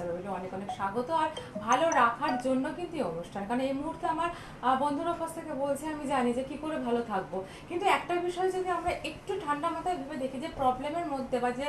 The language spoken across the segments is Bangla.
শুভেচ্ছা রইল, অনেক অনেক স্বাগত। আর ভালো রাখার জন্য কিন্তু এই অনুষ্ঠান, কারণ এই মুহূর্তে আমার বন্ধুরা কাছ থেকে বলছে, আমি জানি যে কি করে ভালো থাকবো। কিন্তু একটা বিষয় যদি আমরা একটু ঠান্ডা মাথায় ভেবে দেখি, যে প্রবলেমের মধ্যে বা যে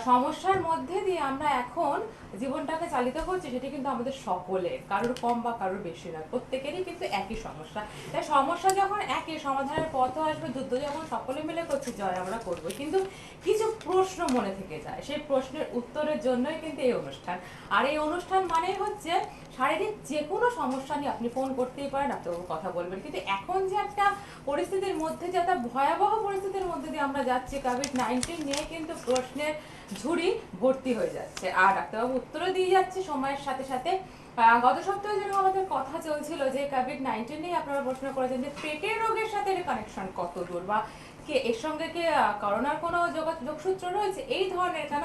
সমস্যার মধ্যে দিয়ে আমরা এখন জীবনটাকে চালিত করছি, সেটা কিন্তু আমাদের সকলের, কারোর কম বা কারোর বেশি নয়, প্রত্যেকেরই কিন্তু একই সমস্যা। তাই সমস্যা যখন একই, সমাধানের পথও আসবে, যুদ্ধ যখন সকলে মিলে করছি, জয় আমরা করবো। কিন্তু কিছু প্রশ্ন মনে থেকে যায়, সেই প্রশ্নের উত্তরের জন্যই কিন্তু এই অনুষ্ঠান। আর এই অনুষ্ঠান মানেই হচ্ছে শারীরিক যে কোনো সমস্যা নিয়ে আপনি ফোন করতেই পারেন, ডাক্তারবাবু কথা বলবেন। কিন্তু এখন যে একটা পরিস্থিতির মধ্যে, যে একটা ভয়াবহ পরিস্থিতির মধ্যে দিয়ে আমরা যাচ্ছি, কোভিড-19 নিয়ে কিন্তু প্রশ্নের ঝুড়ি ভর্তি হয়ে যাচ্ছে, আর ডাক্তারবাবু উত্তরও দিয়ে যাচ্ছে সময়ের সাথে সাথে। গত সপ্তাহে যেরকম আমাদের কথা চলছিল যে কোভিড-19 নিয়ে আপনারা প্রশ্ন করেছেন যে পেটের রোগের সাথে এর কানেকশন কত দূর, বা কে এর সঙ্গে কি করোনার কোনো যোগসূত্র রয়েছে, এই ধরনের। কেন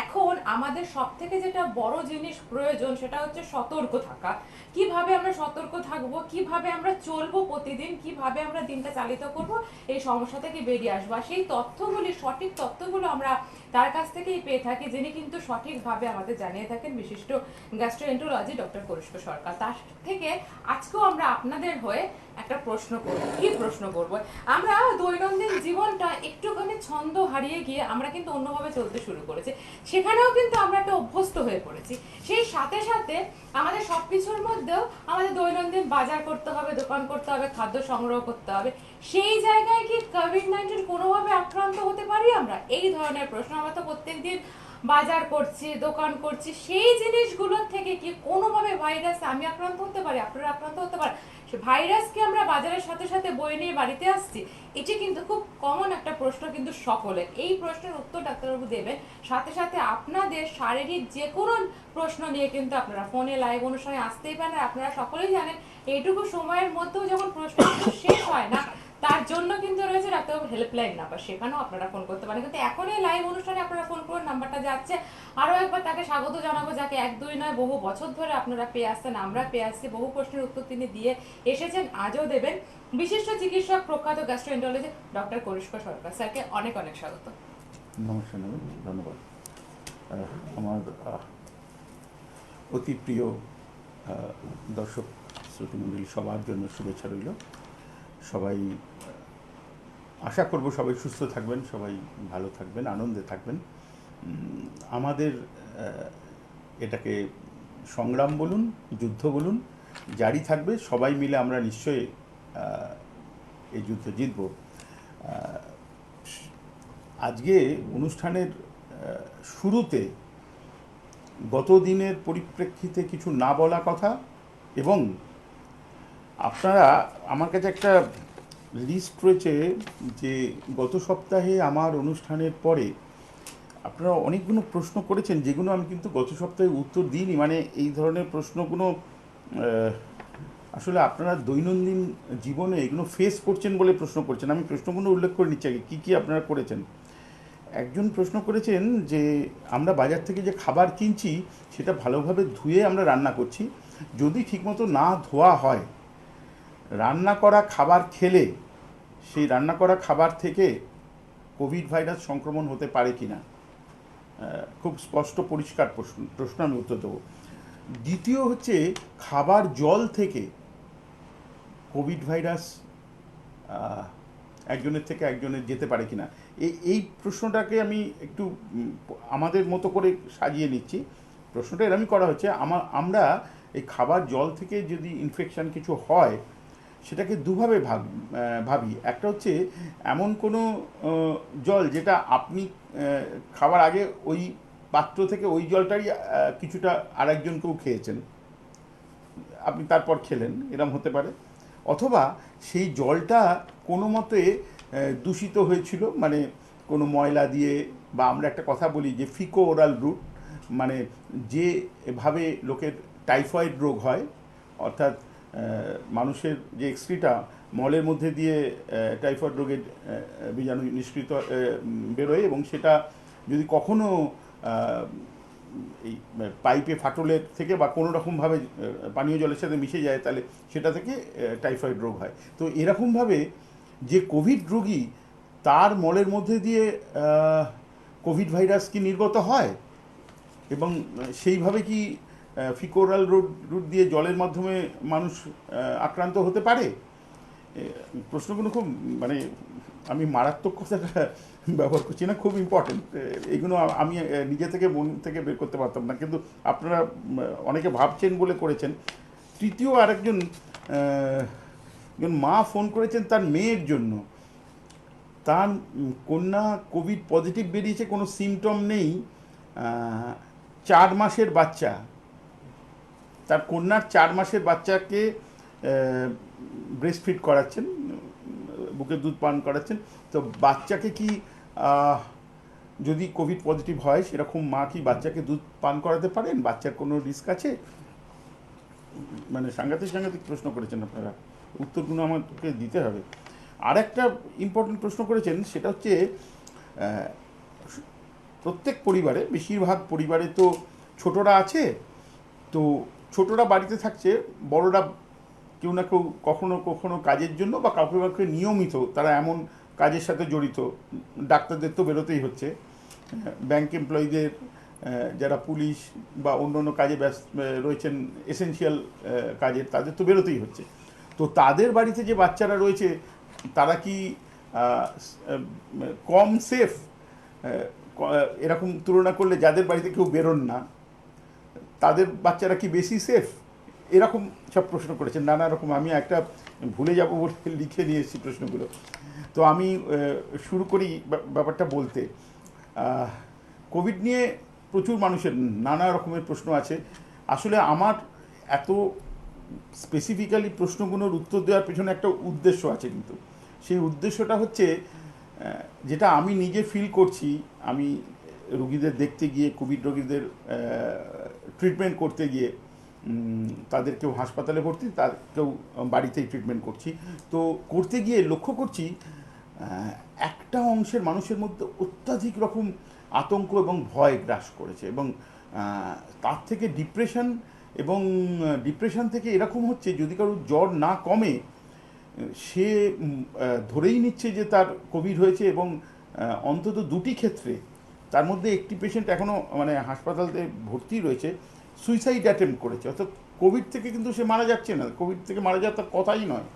এখন আমাদের সব থেকে যেটা বড় জিনিস প্রয়োজন, সেটা হচ্ছে সতর্ক থাকা। কিভাবে আমরা সতর্ক থাকবো, কিভাবে আমরা চলবো প্রতিদিন, কিভাবে আমরা দিনটা চালিত করব, এই সমস্যা থেকে বেরিয়ে আসবো। আর সেই তথ্যগুলি, সঠিক তথ্যগুলো আমরা তার কাছ থেকেই পেয়ে থাকি, যিনি কিন্তু সঠিকভাবে আমাদের জানিয়ে থাকেন, বিশিষ্ট গ্যাস্ট্রোএন্টারোলজি ডক্টর কনিষ্ক সরকার। তার থেকে আজকেও আমরা আপনাদের হয়ে একটা প্রশ্ন করব। কি প্রশ্ন করব? আমরা দৈনন্দিন জীবনটা একটুখানি ছন্দ হারিয়ে গিয়ে আমরা কিন্তু অন্যভাবে চলতে শুরু করেছি, সেখানেও কিন্তু আমরা একটা অভ্যস্ত হয়ে পড়েছি। সেই সাথে সাথে আমাদের সবকিছুর মধ্যেও আমাদের দৈনন্দিন বাজার করতে হবে, দোকান করতে হবে, খাদ্য সংগ্রহ করতে হবে। সেই জায়গায় কি কোভিড-19 কোনোভাবে আক্রান্ত হতে পারি আমরা? এই ধরনের প্রশ্ন। আমরা তো প্রত্যেকদিন বাজার করছি, দোকান করছি, সেই জিনিসগুলোর থেকে কি কোনোভাবে ভাইরাস আমি আক্রান্ত হতে পারি, আপনারা আক্রান্ত হতে পারে? ভাইরাসকে আমরা বাজারের সাথে সাথে বয়ে নিয়ে বাড়িতে আসছি, এটি কিন্তু খুব কমন একটা প্রশ্ন কিন্তু সকলের। এই প্রশ্নের উত্তর ডাক্তারবাবু দেবেন, সাথে সাথে আপনাদের শারীরিক যে কোনো প্রশ্ন নিয়ে কিন্তু আপনারা ফোনে লাইভ অনুষ্ঠানে আসতেই পারেন। আর আপনারা সকলেই জানেন, এইটুকু সময়ের মধ্যেও যখন প্রশ্ন শেষ হয় না, তার জন্য কিন্তু রয়েছে ডাক্তারবাবু হেল্পলাইন নাম্বার, সেখানেও আপনারা ফোন করতে পারেন। কিন্তু এখন এই লাইভ অনুষ্ঠানে আপনারা ফোন করুন, নাম্বারটা যাচ্ছে। আরও একবার তাকে স্বাগত জানাবো, যাকে এক দুই নয় বহু বছর ধরে আপনারা পেয়ে আসছেন, আমরা পেয়ে আসছি। বহু প্রশ্নের উত্তর তিনি দিয়ে এসেছেন, আজও দেবেন। বিশিষ্ট চিকিৎসক, প্রখ্যাত গ্যাস্ট্রোএন্টারোলজি ডক্টর কনিষ্ক সরকার স্যারকে অনেক অনেক স্বাগত। নমস্কার, ধন্যবাদ। আমার অতি প্রিয় দর্শক শ্রোতৃমণ্ডলী সবার জন্য শুভেচ্ছা রইল। সবাই আশা করব সবাই সুস্থ থাকবেন, সবাই ভালো থাকবেন, আনন্দে থাকবেন। আমাদের এটাকে সংগ্রাম বলুন, যুদ্ধ বলুন, জারি থাকবে। সবাই মিলে আমরা নিশ্চয়ই এই যুদ্ধ জিতব। আজকে অনুষ্ঠানের শুরুতে গত দিনের পরিপ্রেক্ষিতে কিছু না বলা কথা, এবং আপনারা, আমার কাছে একটা লিস্ট রয়েছে যে গত সপ্তাহে আমার অনুষ্ঠানের পরে আপনারা অনেকগুলো প্রশ্ন করেছেন, যেগুলো আমি কিন্তু গত সপ্তাহে উত্তর দিইনি। মানে এই ধরনের প্রশ্নগুলো আসলে আপনারা দৈনন্দিন জীবনে এগুলো ফেস করছেন বলে প্রশ্ন করছেন। আমি প্রশ্নগুলো উল্লেখ করে নিচ্ছি আগে, কী কী আপনারা করেছেন। একজন প্রশ্ন করেছেন যে আমরা বাজার থেকে যে খাবার কিনছি সেটা ভালোভাবে ধুয়ে আমরা রান্না করছি, যদি ঠিকমতো না ধোয়া হয়, রান্না করা খাবার খেলে সেই রান্না করা খাবার থেকে কোভিড ভাইরাস সংক্রমণ হতে পারে কি না। খুব স্পষ্ট পরিষ্কার প্রশ্ন, আমি উত্তর দেবো। দ্বিতীয় হচ্ছে, খাবার জল থেকে কোভিড ভাইরাস একজনের থেকে একজনের যেতে পারে কিনা। এই প্রশ্নটাকে আমি একটু আমাদের মতো করে সাজিয়ে নিচ্ছি। প্রশ্নটা এরকমই করা হচ্ছে, আমরা এই খাবার জল থেকে যদি ইনফেকশান কিছু হয়, সেটাকে দুভাবে ভাবি। একটা হচ্ছে এমন কোনো জল যেটা আপনি খাবার আগে ওই পাত্র থেকে ওই জলটাই কিছুটা আরেকজনকেও খেয়েছেন, আপনি তারপর খেলেন, এরম হতে পারে। অথবা সেই জলটা কোনো মতে দূষিত হয়েছিল, মানে কোনো ময়লা দিয়ে, বা আমরা একটা কথা বলি যে ফিকো ওরাল রুট, মানে যেভাবে লোকের টাইফয়েড রোগ হয়, অর্থাৎ মানুষের যে এক্সক্রিটা মলের মধ্যে দিয়ে টাইফয়েড রোগের বীজাণু নিষ্কৃত বেরোয়, এবং সেটা যদি কখনো এই পাইপে ফাটলের থেকে বা কোনো রকমভাবে পানীয় জলের সাথে মিশে যায়, তাহলে সেটা থেকে টাইফয়েড রোগ হয়। তো এরকমভাবে যে কোভিড রোগী, তার মলের মধ্যে দিয়ে কোভিড ভাইরাস কি নির্গত হয়, এবং সেইভাবে কি ফিকোরাল রুট দিয়ে জলের মাধ্যমে মানুষ আক্রান্ত হতে পারে? প্রশ্নগুলো খুব মানে আমি মারাত্মক কথাটা ব্যবহার করছি না, খুব ইম্পর্টেন্ট। এইগুলো আমি নিজে থেকে মন থেকে বের করতে পারতাম না, কিন্তু আপনারা অনেকে ভাবছেন বলে করেছেন। তৃতীয় আরেকজন মা ফোন করেছেন তার মেয়ের জন্য। তার কন্যা কোভিড পজিটিভ বেরিয়েছে, কোনো সিমটম নেই, 4 মাসের বাচ্চা। তার কন্যার 4 মাসের বাচ্চাকে ব্রেস্ট ফিড করাচ্ছেন, বুকের দুধ পান করাচ্ছেন। তো বাচ্চাকে কি যদি কোভিড পজিটিভ হয় সেরকম মা কি বাচ্চাকে দুধ পান করাতে পারেন? বাচ্চার কোনো রিস্ক আছে? মানে সাংঘাতিক সাংঘাতিক প্রশ্ন করেছেন আপনারা, উত্তরগুলো আমাকে দিতে হবে। আর একটা ইম্পর্টেন্ট প্রশ্ন করেছেন, সেটা হচ্ছে প্রত্যেক পরিবারে, বেশিরভাগ পরিবারে তো ছোটরা আছে, তো ছোটরা বাড়িতে থাকছে, বড়রা কেউ না কেউ কখনো কখনো কাজের জন্য বা কাউকে কাউকে নিয়মিত তারা এমন কাজের সাথে জড়িত, ডাক্তারদের তো বেরোতেই হচ্ছে, ব্যাংক এমপ্লয়ীদের, যারা পুলিশ বা অন্য অন্য কাজে ব্যস্ত রয়েছেন, এসেনশিয়াল কাজের, তাদের তো বেরোতেই হচ্ছে। তো তাদের বাড়িতে যে বাচ্চারা রয়েছে তারা কি কম সেফ এরকম তুলনা করলে যাদের বাড়িতে কেউ বেরোন না তাদের বাচ্চারা কি বেশি সেফ? এরকম সব প্রশ্ন করেছেন নানা রকম। আমি একটা ভুলে যাব বলে লিখে নিয়ে এসেছি প্রশ্নগুলো। তো আমি শুরু করি ব্যাপারটা বলতে। কোভিড নিয়ে প্রচুর মানুষের নানা রকমের প্রশ্ন আছে। আসলে আমার এত স্পেসিফিক্যালি প্রশ্নগুলোর উত্তর দেওয়ার পেছনে একটা উদ্দেশ্য আছে, কিন্তু সেই উদ্দেশ্যটা হচ্ছে যেটা আমি নিজে ফিল করছি। আমি রুগীদের দেখতে গিয়ে, কোভিড রোগীদের ট্রিটমেন্ট করতে গিয়ে, তাদের কেউ হাসপাতালে ভর্তি, তার কেউ বাড়িতেই ট্রিটমেন্ট করছি, তো করতে গিয়ে লক্ষ্য করছি একটা অংশের মানুষের মধ্যে অত্যাধিক রকম আতঙ্ক এবং ভয় গ্রাস করেছে, এবং তার থেকে ডিপ্রেশন, এবং ডিপ্রেশন থেকে এরকম হচ্ছে যদি কারোর জ্বর না কমে সে ধরেই নিচ্ছে যে তার কোভিড হয়েছে, এবং অন্তত 2টি ক্ষেত্রে, তার মধ্যে একটি পেশেন্ট এখনও মানে হাসপাতালে ভর্তি রয়েছে, সুইসাইড অ্যাটেম্প করেছে। অর্থাৎ কোভিড থেকে কিন্তু সে মারা যাচ্ছে না, কোভিড থেকে মারা যাওয়ার তার কথাই নয়,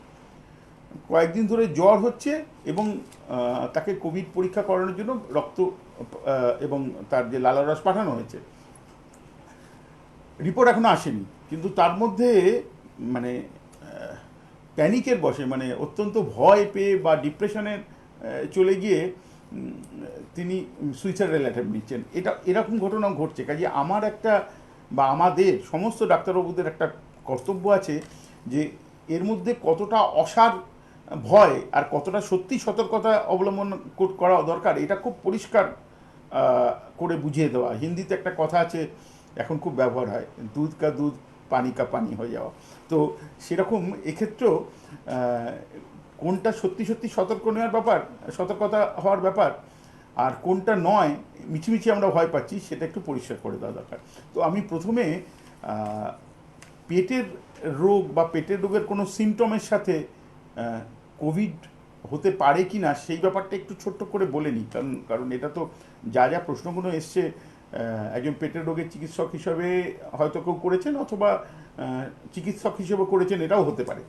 কয়েকদিন ধরে জ্বর হচ্ছে এবং তাকে কোভিড পরীক্ষা করানোর জন্য রক্ত এবং তার যে লালারস পাঠানো হয়েছে, রিপোর্ট এখনো আসেনি, কিন্তু তার মধ্যে মানে প্যানিকের বশে, মানে অত্যন্ত ভয় পেয়ে বা ডিপ্রেশনের চলে গিয়ে তিনি সুইসাইডাল অ্যাটেম্প নিচ্ছেন। এরকম ঘটনাও ঘটছে। কাজে আমার একটা বা আমাদের সমস্ত ডাক্তারবাবুদের একটা কর্তব্য আছে যে এর মধ্যে কতটা অসার ভয় আর কতটা সত্যি সতর্কতা অবলম্বন করা দরকার, এটা খুব পরিষ্কার করে বুঝিয়ে দেওয়া। হিন্দিতে একটা কথা আছে, এখন খুব ব্যবহার হয়, দুধ কা দুধ পানি কা পানি হয়ে যাওয়া। তো সেরকম এক্ষেত্রেও কোনটা সত্যি সত্যি সতর্কতা হওয়ার ব্যাপার, আর কোনটা নয় মিছিমিছি আমরা ভয় পাচ্ছি, সেটা একটু পরিষ্কার করে দেওয়া দরকার। তো আমি প্রথমে পেটের রোগ বা পেটের রোগের কোনো সিমটমের সাথে কোভিড হতে পারে কি না সেই ব্যাপারটা একটু ছোট্ট করে বলে নিই, কারণ এটা তো যা যা প্রশ্নগুলো এসছে একজন পেটের রোগের চিকিৎসক হিসাবে হয়তো কেউ করেছেন, অথবা চিকিৎসক হিসেবে করেছেন, এটাও হতে পারে।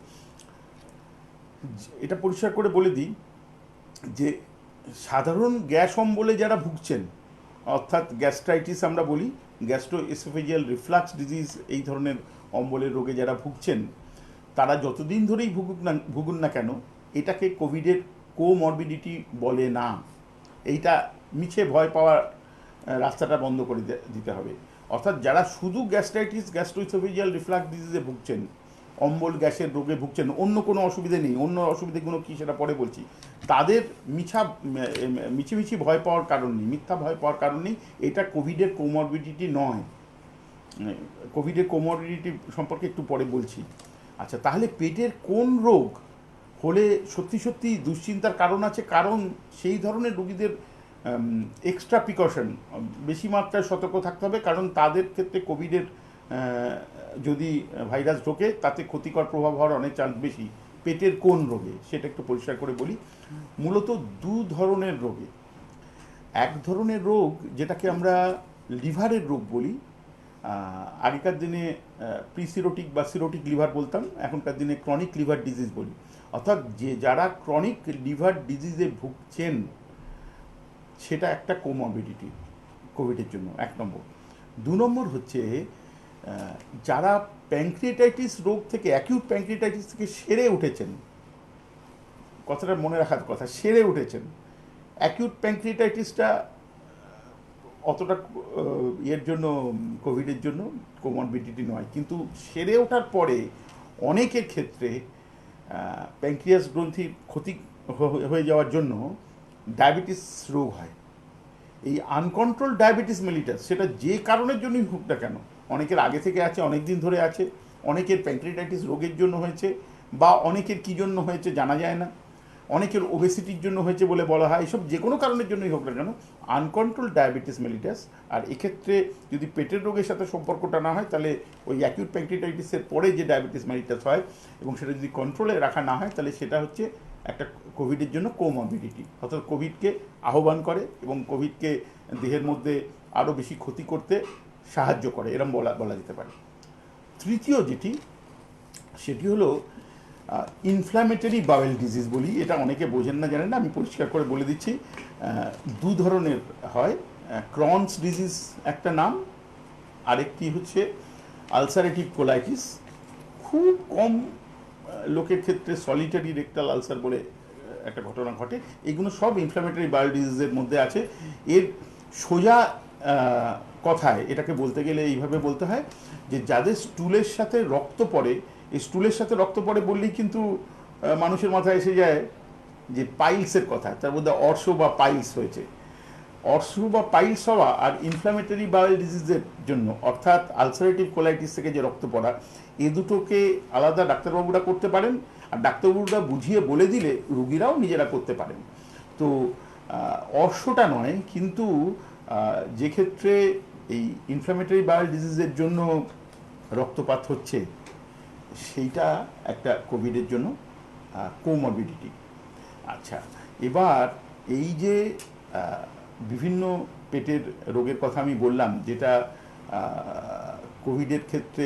এটা পরিষ্কার করে বলে দিই যে সাধারণ গ্যাস অম্বলে যারা ভুগছেন, অর্থাৎ গ্যাস্ট্রাইটিস আমরা বলি, গ্যাস্ট্রোএসোফেজিয়াল রিফ্লাক্স ডিজিজ, এই ধরনের অম্বলের রোগে যারা ভুগছেন, তারা যতদিন ধরেই ভুগুন না কেন এটাকে কোভিডের কোমরবিডিটি বলে না। এইটা মিছে ভয় পাওয়ার রাস্তাটা বন্ধ করে দিতে হবে। অর্থাৎ যারা শুধু গ্যাস্ট্রাইটিস, গ্যাস্ট্রোএসোফেজিয়াল রিফ্লাক্স ডিজিজে ভুগছেন, অম্বল গ্যাসের রোগে ভুগছেন, অন্য কোনো অসুবিধে নেই, অন্য অসুবিধেগুলো কী সেটা পরে বলছি, তাদের মিছিমিছি ভয় পাওয়ার কারণ নেই, মিথ্যা ভয় পাওয়ার কারণ নেই। এটা কোভিডের কোমরবিডিটি নয়। কোভিডের কোমরবিডিটি সম্পর্কে একটু পরে বলছি। আচ্ছা, তাহলে পেটের কোন রোগ হলে সত্যি সত্যি দুশ্চিন্তার কারণ আছে? কারণ সেই ধরনের রোগীদের এক্সট্রা প্রিকশন, বেশি মাত্রায় সতর্ক থাকতে হবে, কারণ তাদের ক্ষেত্রে কোভিডের যদি ভাইরাস ঢোকে তাতে ক্ষতিকর প্রভাব হওয়ার অনেক চান্স বেশি। পেটের কোন রোগে সেটা একটু পরিষ্কার করে বলি। মূলত 2 ধরনের রোগে, এক ধরনের রোগ যেটাকে আমরা লিভারের রোগ বলি, আগেকার দিনে প্রিসিরোটিক বা সিরোটিক লিভার বলতাম, এখনকার দিনে ক্রনিক লিভার ডিজিজ বলি। অর্থাৎ যারা ক্রনিক লিভার ডিজিজে ভুগছেন, সেটা একটা কোমরবিডিটি কোভিডের জন্য, 1 নম্বর। 2 নম্বর হচ্ছে যারা প্যানক্রিয়েটাইটিস রোগ থেকে, অ্যাকিউট প্যানক্রিয়েটাইটিস থেকে সেরে উঠেছেন, কথাটা মনে রাখার কথা, সেরে উঠেছেন। অ্যাকিউট প্যানক্রিয়েটাইটিসটা অতটা এর জন্য, কোভিডের জন্য কোমরবিডিটি নয়, কিন্তু সেরে ওঠার পরে অনেকের ক্ষেত্রে প্যানক্রিয়াস গ্রন্থির ক্ষতি হয়ে যাওয়ার জন্য ডায়াবেটিস রোগ হয়। এই আনকন্ট্রোল ডায়াবেটিস মেলিটাস, সেটা যে কারণের জন্যই হোক না কেন, অনেকের আগে থেকে আছে, অনেক দিন ধরে আছে, অনেকের প্যানক্রিয়েটাইটিস রোগের জন্য হয়েছে, বা অনেকের কী জন্য হয়েছে জানা যায় না, অনেকের ওবেসিটির জন্য হয়েছে বলে বলা হয়। এসব যে কোনো কারণের জন্যই হোক না কেন, আনকন্ট্রোল ডায়াবেটিস মেলিটাস। আর এক্ষেত্রে যদি পেটের রোগের সাথে সম্পর্কটা না হয়, তাহলে ওই অ্যাকিউট প্যানক্রিয়েটাইটিসের পরে যে ডায়াবেটিস মেলিটাস হয়, এবং সেটা যদি কন্ট্রোলে রাখা না হয়, তাহলে সেটা হচ্ছে একটা কোভিডের জন্য কোমরবিডিটি, অর্থাৎ কোভিডকে আহ্বান করে এবং কোভিডকে দেহের মধ্যে আরও বেশি ক্ষতি করতে সাহায্য করে, এরম বলা যেতে পারে। তৃতীয় যেটি, সেটি হলো ইনফ্ল্যামেটরি বাওয়েল ডিজিজ বলি। এটা অনেকে বোঝেন না, জানেন না, আমি পরিষ্কার করে বলে দিচ্ছি। 2 ধরনের হয়। ক্রনস ডিজিজ একটা নাম, আরেকটি হচ্ছে আলসারেটিভ কোলাইটিস। খুব কম লোকের ক্ষেত্রে সলিটারি রেক্টাল আলসার বলে একটা ঘটনা ঘটে। এগুলো সব ইনফ্ল্যামেটরি বাওয়েল ডিজিজের মধ্যে আছে। এর সোজা কথায় এটাকে বলতে গেলে এইভাবে বলতে হয় যে যাদের স্টুলের সাথে রক্ত পড়ে, এই স্টুলের সাথে রক্ত পড়ে বললেই কিন্তু মানুষের মাথায় এসে যায় যে পাইলসের কথা, তার মধ্যে অর্শ বা পাইলস হয়েছে। অর্শ বা পাইলস হওয়া আর ইনফ্ল্যামেটরি বাওয়েল ডিজিজের জন্য, অর্থাৎ আলসারেটিভ কোলাইটিস থেকে যে রক্ত পড়া, এ দুটোকে আলাদা ডাক্তারবাবুরা করতে পারেন, আর ডাক্তারবাবুরা বুঝিয়ে বলে দিলে রুগীরাও নিজেরা করতে পারেন। তো অর্শটা নয়, কিন্তু যে ক্ষেত্রে এই ইনফ্ল্যামেটরি বাওয়েল ডিজিজের জন্য রক্তপাত হচ্ছে, সেইটা একটা কোভিডের জন্য কোমরবিডিটি। আচ্ছা, এবার এই যে বিভিন্ন পেটের রোগের কথা আমি বললাম, যেটা কোভিডের ক্ষেত্রে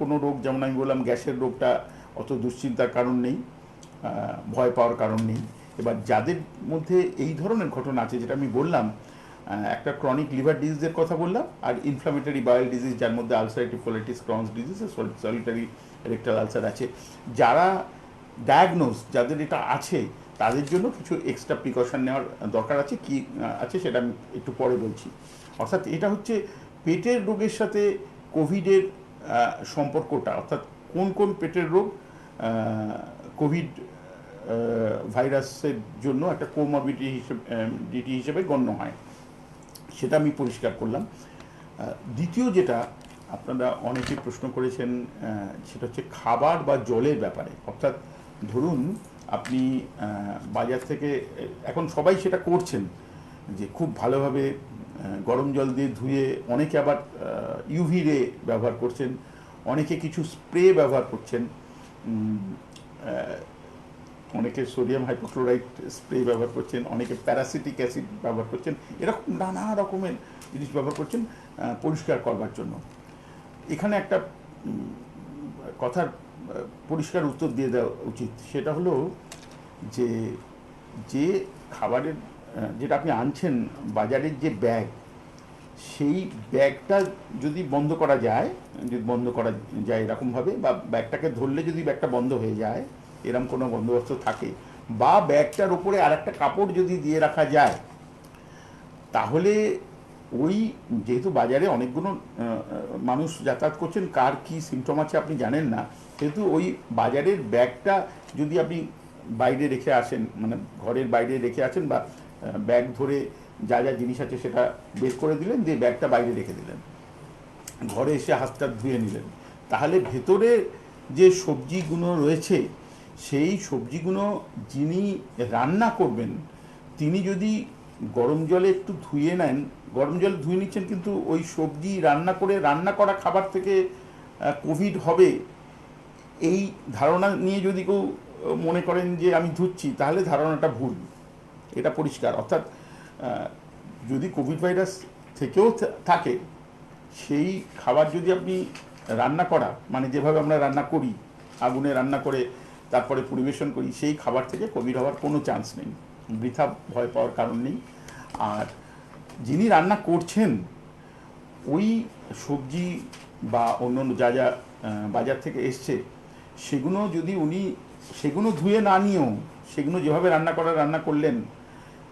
কোনো রোগ, যেমন আমি বললাম গ্যাসের রোগটা অত দুশ্চিন্তার কারণ নেই, ভয় পাওয়ার কারণ নেই। এবার যাদের মধ্যে এই ধরনের ঘটনা আছে, যেটা আমি বললাম, একটা ক্রনিক লিভার ডিজিজের কথা বললাম, আর ইনফ্ল্যামেটরি বাওয়েল ডিজিজ, যার মধ্যে ulcerative colitis, Crohn's disease, solitary rectal ulcer আছে, যারা ডায়াগনোজ, যাদের এটা আছে, তাদের জন্য কিছু এক্সট্রা প্রিকশন নেওয়ার দরকার আছে। কি আছে সেটা আমি একটু পরে বলছি। অর্থাৎ এটা হচ্ছে পেটের রোগের সাথে কোভিডের সম্পর্কটা, অর্থাৎ কোন কোন পেটের রোগ কোভিড ভাইরাসের জন্য একটা কোমরবিডিটি হিসেবে গণ্য হয়, সেটা আমি পরিষ্কার করলাম। দ্বিতীয় যেটা আপনারা অনেকে প্রশ্ন করেছেন, সেটা হচ্ছে খাবার বা জলের ব্যাপারে। অর্থাৎ ধরুন আপনি বাজার থেকে, এখন সবাই সেটা করছেন, যে খুব ভালোভাবে গরম জল দিয়ে ধুয়ে, অনেকে আবার ইউভি রে ব্যবহার করছেন, অনেকে কিছু স্প্রে ব্যবহার করছেন, অনেকে সোডিয়াম হাইপোক্লোরাইড স্প্রে ব্যবহার করছেন, অনেকে প্যারাসিটিক অ্যাসিড ব্যবহার করছেন, এরকম নানা রকমের জিনিস ব্যবহার করছেন পরিষ্কার করবার জন্য। এখানে একটা কথার পরিষ্কার উত্তর দিয়ে দেওয়া উচিত। সেটা হলো যে খাবারের, যেটা আপনি আনছেন বাজারের যে ব্যাগ, সেই ব্যাগটা যদি বন্ধ করা যায়, এরকমভাবে, বা ব্যাগটাকে ধরলে যদি ব্যাগটা বন্ধ হয়ে যায়, এরকম কোনো বন্দোবস্ত থাকে, বা ব্যাগটার উপরে আর একটা কাপড় যদি দিয়ে রাখা যায়, তাহলে ওই, যেহেতু বাজারে অনেকগুলো মানুষ যাতায়াত করছেন, কার কী সিমটম আছে আপনি জানেন না, সেহেতু ওই বাজারের ব্যাগটা যদি আপনি বাইরে রেখে আসেন, মানে ঘরের বাইরে রেখে আসেন, বা ব্যাগ ধরে যা যা জিনিস আছে সেটা বের করে দিলেন, দিয়ে ব্যাগটা বাইরে রেখে দিলেন, ঘরে এসে হাতটা ধুয়ে নিলেন, তাহলে ভেতরে যে সবজিগুলো রয়েছে, সেই সবজিগুলো যিনি রান্না করবেন, তিনি যদি গরম জলে একটু ধুয়ে নেন, গরম জলে ধুয়ে নিচ্ছেন, কিন্তু ওই সবজি রান্না করা খাবার থেকে কোভিড হবে, এই ধারণা নিয়ে যদি কেউ মনে করেন যে আমি ধুচ্ছি, তাহলে ধারণাটা ভুল, এটা পরিষ্কার। অর্থাৎ যদি কোভিড ভাইরাস থেকেও থাকে, সেই খাবার যদি আপনি রান্না করা মানে যেভাবে আমরা রান্না করি, আগুনে রান্না করে তারপরে পরিবেশন করি, সেই খাবার থেকে কোভিড হওয়ার কোনো চান্স নেই, বৃথা ভয় পাওয়ার কারণ নেই। আর যিনি রান্না করছেন ওই সবজি বা অন্য যা যা বাজার থেকে এসছে সেগুলো যদি উনি সেগুলো ধুয়ে না নিয়েও সেগুলো যেভাবে রান্না করলেন,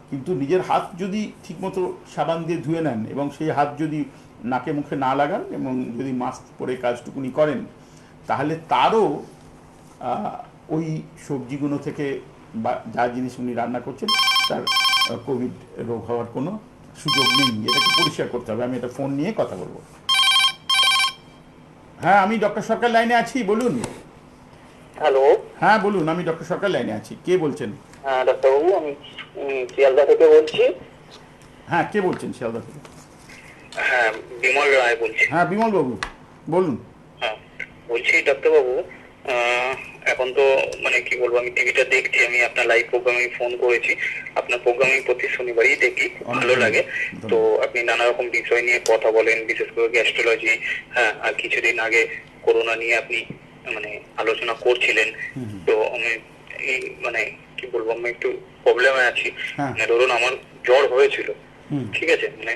কিন্তু নিজের হাত যদি ঠিকমতো সাবান দিয়ে ধুয়ে নেন এবং সেই হাত যদি নাকে মুখে না লাগান এবং যদি মাস্ক পরে কাজটুকুনি করেন, তাহলে তারও ওই সবজিগুলো থেকে বা যা জিনিস উনি রান্না করছেন তার কোভিড রোগ হওয়ার কোনো সুযোগ নেই। এটাকে পরিষ্কার করতে হবে। আমি এটা ফোন নিয়ে কথা বলবো। হ্যাঁ, আমি ডক্টর সরকার লাইনে আছি, বলুন। হ্যালো। হ্যাঁ বলুন, আমি ডক্টর সরকার লাইনে আছি। কে বলছেন? হ্যাঁ ডাক্তারবাবু, আমি শিয়ালদা থেকে বলছি। হ্যাঁ, কে বলছেন শিয়ালদা থেকে? হ্যাঁ, বিমল রায় বলছি। হ্যাঁ বিমল বাবু বলুন। হ্যাঁ বলছি ডাক্তারবাবু, এখন তো মানে কি বলবো, আমি টিভিটা দেখছি, আমি আপনার লাইভ প্রোগ্রামে ফোন করেছি। আপনার প্রোগ্রাম আমি প্রতি শনিবারই দেখি, ভালো লাগে। তো আপনি নানা রকম বিষয় নিয়ে কথা বলেন, বিশেষ করে গ্যাস্ট্রোলজি। হ্যাঁ, আর কিছুদিন আগে করোনা নিয়ে আপনি মানে আলোচনা করছিলেন। তো আমি এই মানে কি বলবো, আমি একটু প্রবলেমে আছি। মানে ধরুন আমার জ্বর হয়েছিল, ঠিক আছে, মানে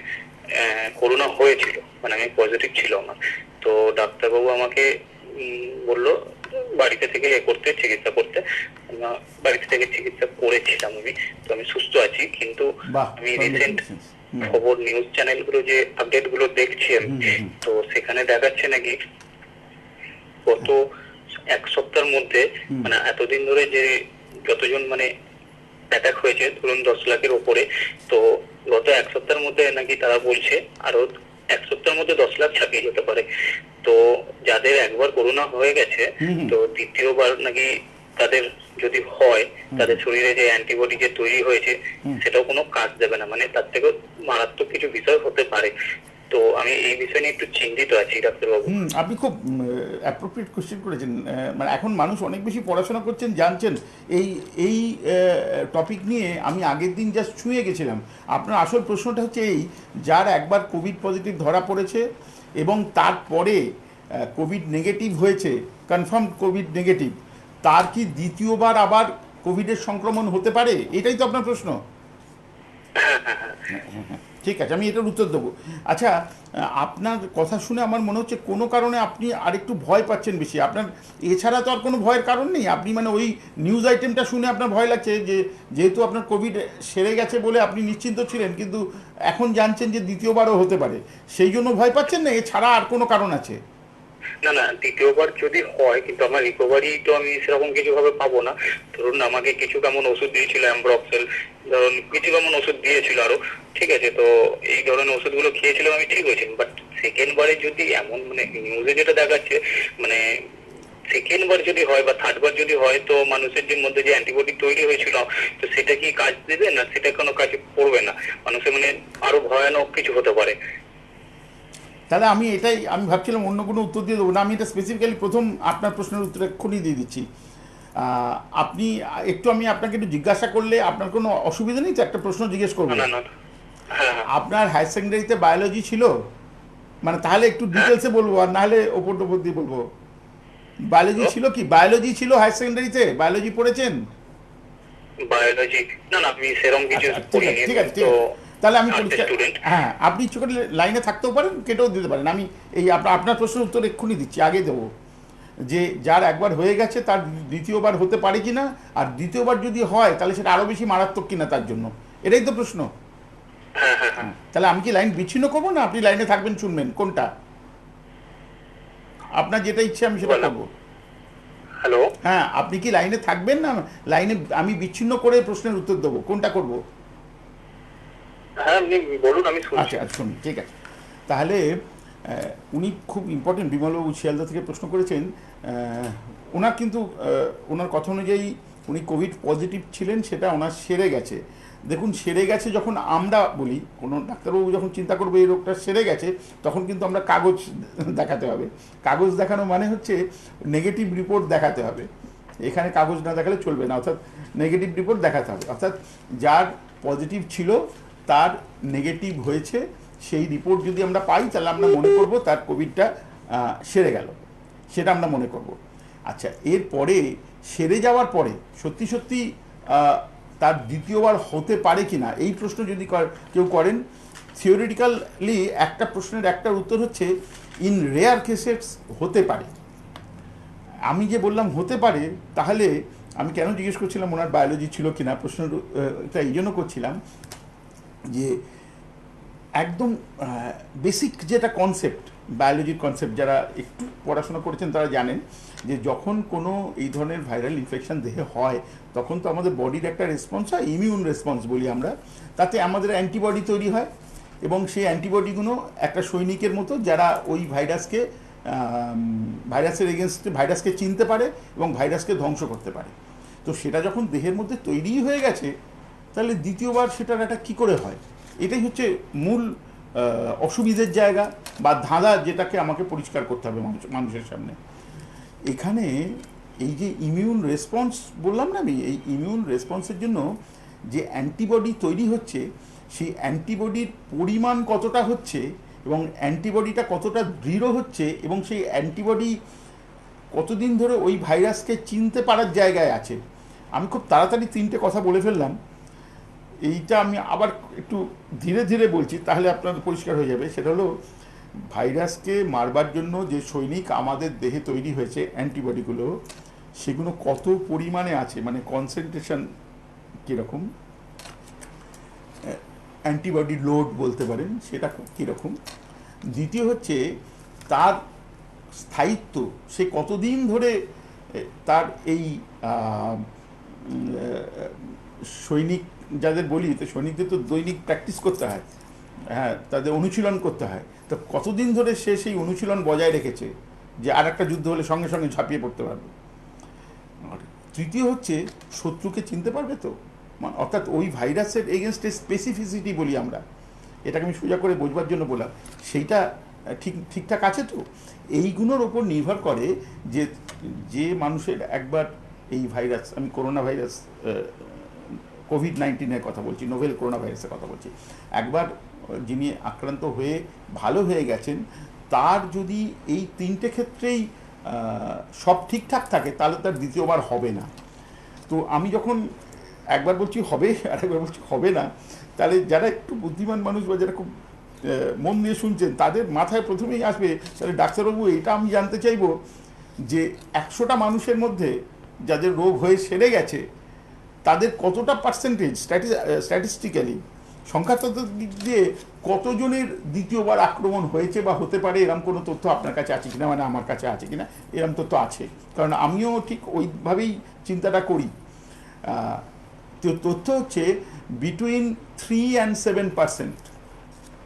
করোনা হয়েছিল, মানে আমি পজিটিভ ছিল আমার। তো ডাক্তারবাবু আমাকে বললো বাড়িতে থেকে চিকিৎসা করতে। বাড়িতে থেকে চিকিৎসা করেছিলাম আমি। তো আমি সুস্থ আছি, কিন্তু আমি রিসেন্ট খবর নিউজ চ্যানেল গুলো যে আপডেট গুলো দেখছি আমি, তো সেখানে দেখাচ্ছে নাকি গত এক সপ্তাহের মধ্যে মানে এতদিন ধরে যে যতজন মানে অ্যাটাক হয়েছে ধরুন 10 লাখের উপরে, তো গত এক সপ্তাহের মধ্যে নাকি তারা বলছে আরো এক সপ্তাহের মধ্যে 10 লাখ ছাপিয়ে যেতে পারে। তো যাদের একবার করোনা হয়ে গেছে, তো দ্বিতীয়বার নাকি তাদের যদি হয়, তাদের শরীরে যে অ্যান্টিবডি যে তৈরি হয়েছে সেটাও কোনো কাজ দেবে না, মানে তার থেকেও মারাত্মক কিছু বিষয় হতে পারে। তো আমি এই বিষয় নিয়ে একটু চিন্তিত আছি ডাক্তারবাবু। আপনি খুব অ্যাপ্রোপ্রিয়েট কোশ্চেন করেছেন। মানে এখন মানুষ অনেক বেশি পড়াশোনা করছেন, জানছেন এই এই টপিক নিয়ে। আমি আগের দিন জাস্ট ছুঁয়ে গেছিলাম। আপনার আসল প্রশ্নটা হচ্ছে এই, যার একবার কোভিড পজিটিভ ধরা পড়েছে এবং তারপরে কোভিড নেগেটিভ হয়েছে, কনফার্ম কোভিড নেগেটিভ, তার কি দ্বিতীয়বার আবার কোভিডের সংক্রমণ হতে পারে? এটাই তো আপনার প্রশ্ন। ঠিক আছে, আমি এটার উত্তর দেবো। আচ্ছা, আপনার কথা শুনে আমার মনে হচ্ছে কোনো কারণে আপনি আরেকটু ভয় পাচ্ছেন বেশি। আপনার এছাড়া তো আর কোনো ভয়ের কারণ নেই। আপনি মানে ওই নিউজ আইটেমটা শুনে আপনার ভয় লাগছে যে যেহেতু আপনার কোভিড সেরে গেছে বলে আপনি নিশ্চিন্ত ছিলেন, কিন্তু এখন জানছেন যে দ্বিতীয়বারও হতে পারে, সেই জন্য ভয় পাচ্ছেন, না এছাড়া আর কোনো কারণ আছে? না না, দ্বিতীয়বার যদি হয়, কিন্তু আমার রিকভারি তো আমি সেরকম কিছু ভাবে পাবো না। ধরুন আমাকে কিছু কেমন ওষুধ দিয়েছিল, অ্যাম্ব্রক্সেল, ধরুন কিছু কেমন ওষুধ দিয়েছিল আরো, ঠিক আছে। তো এই ধরনের ওষুধগুলো খেয়েছিলাম, আমি ঠিক হয়েছি। বাট সেকেন্ড বারে যদি এমন মানে নিউজে যেটা দেখাচ্ছে, মানে সেকেন্ড বার যদি হয় বা থার্ড বার যদি হয়, তো মানুষের যে মধ্যে যে অ্যান্টিবডি তৈরি হয়েছিল, তো সেটা কি কাজ দেবে না, সেটা কোনো কাজে পড়বে না, মানুষের মানে আরো ভয়ানক কিছু হতে পারে। তাহলে আমি ভাবছিলাম অন্য কোনো উত্তর দিয়ে দেবো না। আমি এটা স্পেসিফিক্যালি প্রথম আপনার প্রশ্নের উত্তর এক্ষুনি দিয়ে দিচ্ছি। আপনি আমি আপনাকে একটু জিজ্ঞাসা করলে আপনার কোনো অসুবিধা নেই তো? একটা প্রশ্ন জিজ্ঞেস করবো। আপনার হায়ার সেকেন্ডারিতে বায়োলজি ছিল? মানে তাহলে একটু ডিটেলসে বলবো, আর নাহলে ওপর দিয়ে বলবো। বায়োলজি ছিল কি? বায়োলজি ছিল হায়ার সেকেন্ডারিতে? বায়োলজি পড়েছেন? বায়োলজি না না, আমি সেরকম কিছু পড়িনি। ঠিক আছে, তাহলে আমি হ্যাঁ, আপনি ইচ্ছে করলে লাইনে থাকতেও পারেন, কেটেও দিতে পারেন। আমি এই আপনার প্রশ্নের উত্তর এক্ষুনি দিচ্ছি, আগে দেবো। যে যার একবার হয়ে গেছে তার দ্বিতীয়বার হতে পারে কিনা, আর দ্বিতীয়বার যদি হয় তাহলে সেটা আরো বেশি মারাত্মক কিনা তার জন্য, এটাই তো প্রশ্ন। তাহলে আমি কি লাইন বিচ্ছিন্ন করবো, না আপনি লাইনে থাকবেন শুনবেন? কোনটা আপনার যেটা ইচ্ছে আমি সেটা করবো। হ্যালো, হ্যাঁ, আপনি কি লাইনে থাকবেন, না লাইনে আমি বিচ্ছিন্ন করে প্রশ্নের উত্তর দেবো? কোনটা করবো? হ্যাঁ আপনি বলুন, আমি শুনছি। আচ্ছা শুনুন, ঠিক আছে। তাহলে উনি খুব ইম্পর্টেন্ট, বিমলবাবু শিয়ালদা থেকে প্রশ্ন করেছেন। ওনার কিন্তু ওনার কথা অনুযায়ী উনি কোভিড পজিটিভ ছিলেন, সেটা ওনার সেরে গেছে। দেখুন, সেরে গেছে যখন আমরা বলি, কোনো ডাক্তারবাবু যখন চিন্তা করবে এই রোগটা সেরে গেছে, তখন কিন্তু আমরা কাগজ দেখাতে হবে। কাগজ দেখানো মানে হচ্ছে নেগেটিভ রিপোর্ট দেখাতে হবে। এখানে কাগজ না দেখালে চলবে না, অর্থাৎ নেগেটিভ রিপোর্ট দেখাতে হবে। অর্থাৎ যার পজিটিভ ছিল তার নেগেটিভ হয়েছে সেই রিপোর্ট যদি আমরা পাই তাহলে আমরা মনে করব তার কোভিডটা সেরে গেল, সেটা আমরা মনে করব। আচ্ছা, এরপরে সেরে যাওয়ার পরে সত্যি সত্যি তার দ্বিতীয়বার হতে পারে কি না এই প্রশ্ন যদি কেউ করেন, থিওরিটিক্যালি একটা প্রশ্নের একটা উত্তর হচ্ছে ইন রেয়ার কেসেস হতে পারে। আমি যে বললাম হতে পারে, তাহলে আমি কেন জিজ্ঞেস করছিলাম ওনার বায়োলজি ছিল কিনা, প্রশ্নটা এই জন্য করছিলাম যে একদম বেসিক যেটা কনসেপ্ট, বায়োলজির কনসেপ্ট, যারা একটু পড়াশোনা করেছেন তারা জানেন যে যখন কোনো এই ধরনের ভাইরাল ইনফেকশন দেহে হয় তখন তো আমাদের বডির একটা রেসপন্স হয়, ইমিউন রেসপন্স বলি আমরা, তাতে আমাদের অ্যান্টিবডি তৈরি হয় এবং সেই অ্যান্টিবডিগুলো একটা সৈনিকের মতো যারা ওই ভাইরাসের এগেনস্টে ভাইরাসকে চিনতে পারে এবং ভাইরাসকে ধ্বংস করতে পারে। তো সেটা যখন দেহের মধ্যে তৈরি হয়ে গেছে তাহলে দ্বিতীয়বার সেটার একটা কী করে হয়, এটাই হচ্ছে মূল অসুবিধের জায়গা বা ধাঁধা, যেটাকে আমাকে পরিষ্কার করতে হবে মানুষের সামনে। এখানে এই যে ইমিউন রেসপন্স বললাম না আমি, এই ইমিউন রেসপন্সের জন্য যে অ্যান্টিবডি তৈরি হচ্ছে সেই অ্যান্টিবডির পরিমাণ কতটা হচ্ছে এবং অ্যান্টিবডিটা কতটা দৃঢ় হচ্ছে এবং সেই অ্যান্টিবডি কতদিন ধরে ওই ভাইরাসকে চিনতে পারার জায়গায় আছে। আমি খুব তাড়াতাড়ি 3টে কথা বলে ফেললাম, এইটা আমি আবার একটু ধীরে ধীরে বলছি তাহলে আপনাদের পরিষ্কার হয়ে যাবে। সেটা হলো ভাইরাসকে মারবার জন্য যে সৈনিক আমাদের দেহে তৈরি হয়েছে অ্যান্টিবডিগুলো, সেগুলো কত পরিমাণে আছে, মানে কনসেন্ট্রেশন কীরকম, অ্যান্টিবডি লোড বলতে পারেন, সেটা কীরকম। দ্বিতীয় হচ্ছে তার স্থায়িত্ব, সে কতদিন ধরে তার এই সৈনিক যাদের বলি, তো সৈনিকদের তো দৈনিক প্র্যাকটিস করতে হয়, হ্যাঁ, তাদের অনুশীলন করতে হয়, তো কতদিন ধরে সে সেই অনুশীলন বজায় রেখেছে যে আর একটা যুদ্ধ হলে সঙ্গে সঙ্গে ঝাঁপিয়ে পড়তে পারবে। আর তৃতীয় হচ্ছে শত্রুকে চিনতে পারবে তো, অর্থাৎ ওই ভাইরাসের এগেনস্টে স্পেসিফিসিটি বলি আমরা, এটাকে আমি সোজা করে বোঝবার জন্য বললাম, সেইটা ঠিকঠাক আছে তো। এইগুলোর ওপর নির্ভর করে যে মানুষের একবার এই ভাইরাস, আমি করোনা ভাইরাস কোভিড-19 কথা বলছি, নোভেল করোনা ভাইরাসের কথা বলছি, একবার যিনি আক্রান্ত হয়ে ভালো হয়ে গেছেন তার যদি এই 3টে ক্ষেত্রেই সব ঠিকঠাক থাকে তাহলে তার দ্বিতীয়বার হবে না। তো আমি যখন একবার বলছি হবে আর একবার বলছি হবে না, তাহলে যারা একটু বুদ্ধিমান মানুষ বা যারা খুব মন দিয়ে শুনছেন তাদের মাথায় প্রথমেই আসবে, তাহলে ডাক্তারবাবু এটা আমি জানতে চাইব যে 100টা মানুষের মধ্যে যাদের রোগ হয়ে সেরে গেছে তাদের কতটা পার্সেন্টেজ স্ট্যাটিস্টিক্যালি সংখ্যাতত্ত্বের দিক দিয়ে কতজনের দ্বিতীয়বার আক্রমণ হয়েছে বা হতে পারে, এরম কোনো তথ্য আপনার কাছে আছে কিনা, মানে আমার কাছে আছে কিনা, এরম তথ্য আছে, কারণ আমিও ঠিক ওইভাবেই চিন্তাটা করি। তো তথ্য হচ্ছে বিটুইন 3 and 7%,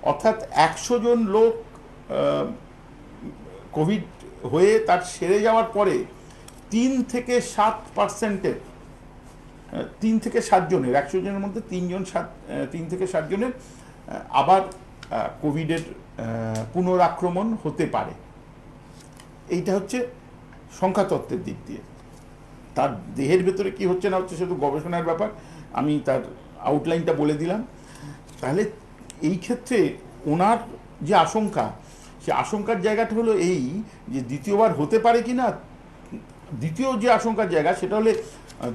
অর্থাৎ 100 জন লোক কোভিড হয়ে তার সেরে যাওয়ার পরে 3 থেকে 7%-এর 3 থেকে 7 জনের, 100 জনের মধ্যে 3 থেকে 7 জনের আবার কোভিডের পুনরাক্রমণ হতে পারে। এইটা হচ্ছে সংখ্যাতত্ত্বের দিক দিয়ে। তার দেহের ভেতরে কি হচ্ছে না হচ্ছে শুধু গবেষণার ব্যাপার, আমি তার আউটলাইনটা বলে দিলাম। তাহলে এই ক্ষেত্রে ওনার যে আশঙ্কা, সে আশঙ্কার জায়গাটা হলো এই যে দ্বিতীয়বার হতে পারে কি না। দ্বিতীয় যে আশঙ্কার জায়গা সেটা হলে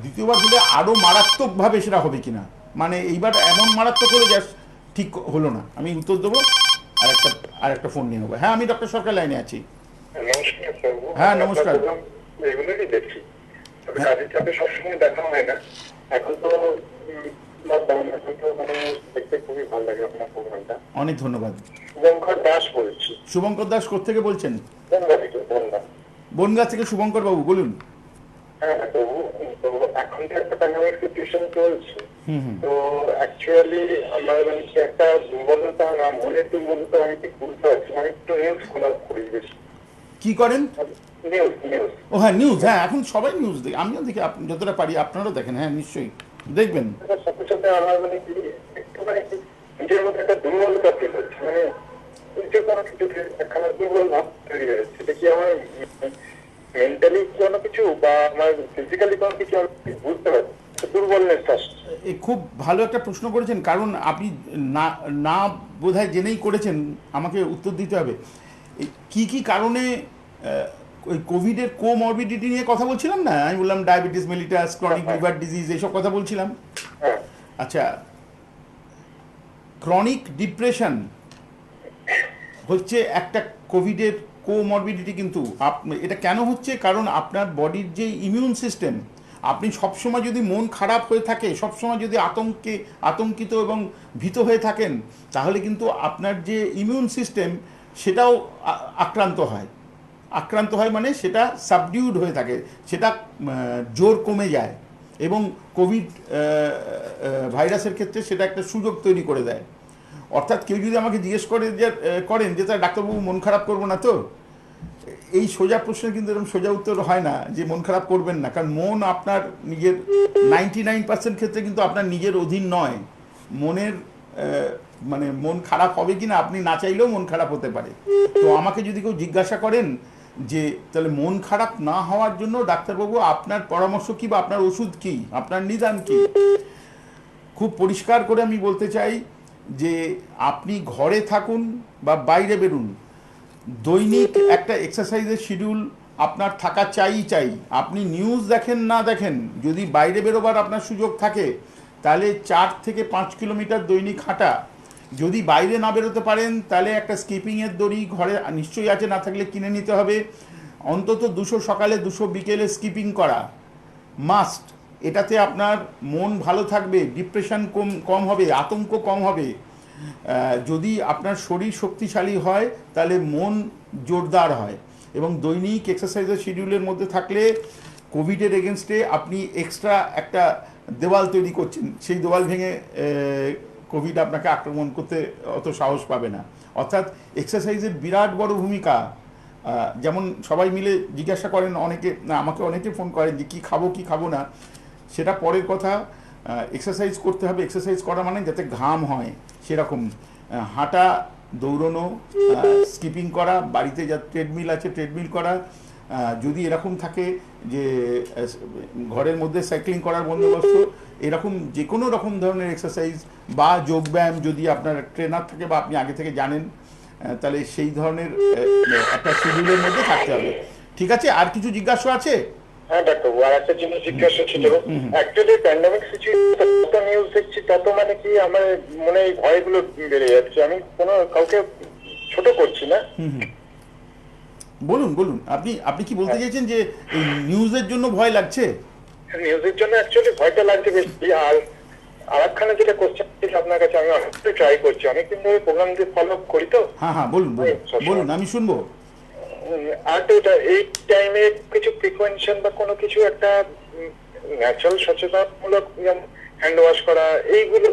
দ্বিতীয়বার হলে আরও মারাত্মকভাবে সেটা হবে কিনা, মানে এইবার এমন মারাত্মক হলে যা ঠিক হলো না। আমি উত্তর দেবো, আর একটা ফোন নিয়ে নেবো। হ্যাঁ, আমি ডক্টর সরকার লাইনে আছি। হ্যাঁ, নমস্কার। এগুলোই দেখছি, তবে কাজের চাপে সবসময় দেখা হয় না। এখন তো লকডাউন, এখন তো মানে দেখতে খুবই ভালো লাগে আপনার প্রোগ্রামটা। অনেক ধন্যবাদ। শুভঙ্কর দাস বলছি। শুভঙ্কর দাস কোত্থেকে বলছেন? বনগা থেকে। বনগা থেকে শুভঙ্কর বাবু বলুন। হ্যাঁ, তো এখন তো একটা প্যান্ডেমিক সিচুয়েশন চলছে, তো অ্যাকচুয়ালি আমার মানে কি একটা দুর্বলতা, না মনের দুর্বলতা, আমি ঠিক বুঝতে পারছি। আমি একটু নিউজ খোলা করি বেশি। কি করেন? নিউজ। ও হ্যাঁ, নিউজ। হ্যাঁ, এখন সবাই নিউজ দেখে, আমিও দেখি, যতটা পারি আপনারাও দেখেন। হ্যাঁ, নিশ্চয়ই দেখবেন। সাথে সাথে আমার মানে কি একটু মানে নিজের মধ্যে একটা দুর্বলতা ফিল হচ্ছে, মানে যে কোনো কিছুতে একখানা দুর্বল ভাব তৈরি হয়েছে। সেটা কি আমার মেন্টালি কোনো কিছু বা আমার ফিজিক্যালি কোনো কিছু আমি বুঝতে পারছি, দুর্বল দুর্বলনেস আসছে। খুব ভালো একটা প্রশ্ন করেছেন, কারণ আপনি না না বোধহয় জেনেই করেছেন, আমাকে উত্তর দিতে হবে। কি কি কারণে ওই কোভিডের কোমরবিডিটি নিয়ে কথা বলছিলাম না, আমি বললাম diabetes mellitus, chronic liver disease, এইসব কথা বলছিলাম। হ্যাঁ আচ্ছা, ক্রনিক ডিপ্রেশন হচ্ছে একটা কোভিডের কোমরবিডিটি, কিন্তু এটা কেন হচ্ছে, কারণ আপনার বডির যে ইমিউন সিস্টেম, আপনি সবসময় যদি মন খারাপ হয়ে থাকে, সবসময় যদি আতঙ্কিত এবং ভীত হয়ে থাকেন, তাহলে কিন্তু আপনার যে ইমিউন সিস্টেম সেটাও আক্রান্ত হয়, মানে সেটা সাবডিউড হয়ে থাকে, সেটা জোর কমে যায়, এবং কোভিড ভাইরাসের ক্ষেত্রে সেটা একটা সুযোগ তৈরি করে দেয়। অর্থাৎ কেউ যদি আমাকে জিজ্ঞেস করেন যে তার ডাক্তারবাবু মন খারাপ করবো না তো, এই সোজা প্রশ্নের কিন্তু এরকম সোজা উত্তর হয় না যে মন খারাপ করবেন না, কারণ মন আপনার নিজের 99% ক্ষেত্রে কিন্তু আপনার নিজের অধীন নয়। মনের মানে মন খারাপ হবে কি না আপনি না চাইলেও মন খারাপ হতে পারে। তো আমাকে যদি কেউ জিজ্ঞাসা করেন যে তাহলে মন খারাপ না হওয়ার জন্য ডাক্তারবাবু আপনার পরামর্শ কী, বা আপনার ওষুধ কী, আপনার নিদান কী, খুব পরিষ্কার করে আমি বলতে চাই যে আপনি ঘরে থাকুন বা বাইরে বেরুন, দৈনিক একটা এক্সারসাইজের শিডিউল আপনার থাকা চাই। আপনি নিউজ দেখেন না দেখেন, যদি বাইরে বেরোবার আপনার সুযোগ থাকে তাহলে 4 থেকে 5 কিলোমিটার দৈনিক হাঁটা। যদি বাইরে না বেরোতে পারেন তাহলে একটা স্কিপিংয়ের দড়ি ঘরে নিশ্চয়ই আছে, না থাকলে কিনে নিতে হবে। অন্তত 200 সকালে 200 বিকেলে স্কিপিং করা মাস্ট। এটাতে আপনার মন ভালো থাকবে, ডিপ্রেশন কম হবে, আতঙ্ক কম হবে। যদি আপনার শরীর শক্তিশালী হয় তাহলে মন জোরদার হয়, এবং দৈনিক এক্সারসাইজের শিডিউলের মধ্যে থাকলে কোভিডের এগেনস্টে আপনি এক্সট্রা একটা দেওয়াল তৈরি করছেন, সেই দেওয়াল ভেঙে কোভিড আপনাকে আক্রমণ করতে অত সাহস পাবে না। অর্থাৎ এক্সারসাইজের বিরাট বড় ভূমিকা। যেমন সবাই মিলে জিজ্ঞাসা করেন আমাকে অনেকে ফোন করেন যে কী খাবো না, সেটা পরের কথা। এক্সারসাইজ করতে হবে, এক্সারসাইজ করা মানে যাতে ঘাম হয় সেরকম হাঁটা, দৌড়নো, স্কিপিং করা, বাড়িতে যা ট্রেডমিল আছে ট্রেডমিল করা, যদি এরকম থাকে যে ঘরের মধ্যে সাইক্লিং করার বন্দোবস্ত, এরকম যে কোনো রকম ধরনের এক্সারসাইজ বা যোগব্যায়াম যদি আপনার ট্রেনার থাকে বা আপনি আগে থেকে জানেন, তাহলে সেই ধরনের একটা শিডিউলের মধ্যে থাকতে হবে। ঠিক আছে, আর কিছু জিজ্ঞাসা আছে? হ্যাঁ ডাক্তারবাবু, আর একটা জিনিস জিজ্ঞাসা ছিল। অ্যাকচুয়ালি প্যান্ডেমিক সিচুয়েশন যত নিউজ দেখছি তত মানে কি আমার মনে এই ভয়গুলো বেড়ে যাচ্ছে। আমি কোনো কাউকে ছোট করছি না। বলুন আপনি কি বলতে চাইছেন যে এই নিউজের জন্য ভয় লাগছে? নিউজের জন্য অ্যাকচুয়ালি ভয়টা লাগছে বেশি। আর একখানে যেটা কোশ্চেন ছিল আপনার কাছে, আমি অনেকটাই ট্রাই করছি, অনেকদিন ধরে প্রোগ্রাম দিয়ে ফলো আপ করি তো। হ্যাঁ বলুন আমি শুনবো। আর তো এটা এই টাইমে কিছু প্রিকনশন বা কোনো কিছু একটা ন্যাচারাল সচেতনমূলক, যেমন হ্যান্ড ওয়াশ করা, এইগুলো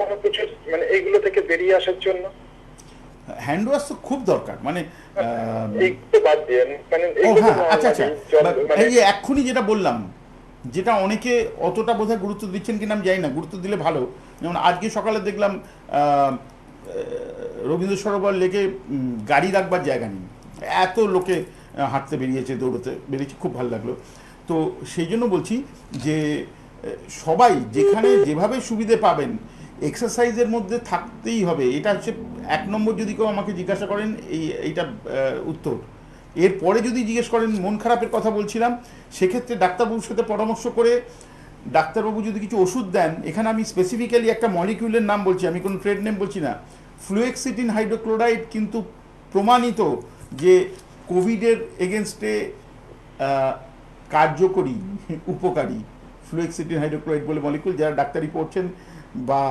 কোনো কিছু মানে এইগুলো থেকে বেরিয়ে আসার জন্য হ্যান্ড ওয়াশ তো খুব দরকার, মানে এইগুলো বাদ দিয়ে মানে আচ্ছা এই যে এক্ষুনি যেটা বললাম, যেটা অনেকে অতটা বোধহয় গুরুত্ব দিচ্ছেন কিনা আমি জানি না, গুরুত্ব দিলে ভালো। যেমন আজকে সকালে দেখলাম রবীন্দ্র সরোবর লেকে গাড়ি রাখবার জায়গা নেই, এত লোকে হাঁটতে বেরিয়েছে, দৌড়তে বেরিয়েছে, খুব ভালো লাগলো। তো সেই জন্য বলছি যে সবাই যেখানে যেভাবে সুবিধে পাবেন এক্সারসাইজের মধ্যে থাকতেই হবে। এটা হচ্ছে 1 নম্বর। যদি কেউ আমাকে জিজ্ঞাসা করেন এইটা উত্তর। এরপরে যদি জিজ্ঞেস করেন মন খারাপের কথা বলছিলাম, সেক্ষেত্রে ডাক্তারবাবুর সাথে পরামর্শ করে ডাক্তারবাবু যদি কিছু ওষুধ দেন, এখানে আমি স্পেসিফিক্যালি একটা মলিকিউলের নাম বলছি, আমি কোনো ট্রেড নেম বলছি না। ফ্লুয়েক্সিটিন হাইড্রোক্লোরাইড কিন্তু প্রমাণিত যে কোভিডের এগেনস্টে কার্যকরী, উপকারী। ফ্লুয়েক্সিটিন হাইড্রোক্লোরাইড বলে মলিকুল, যারা ডাক্তারি পড়ছেন বা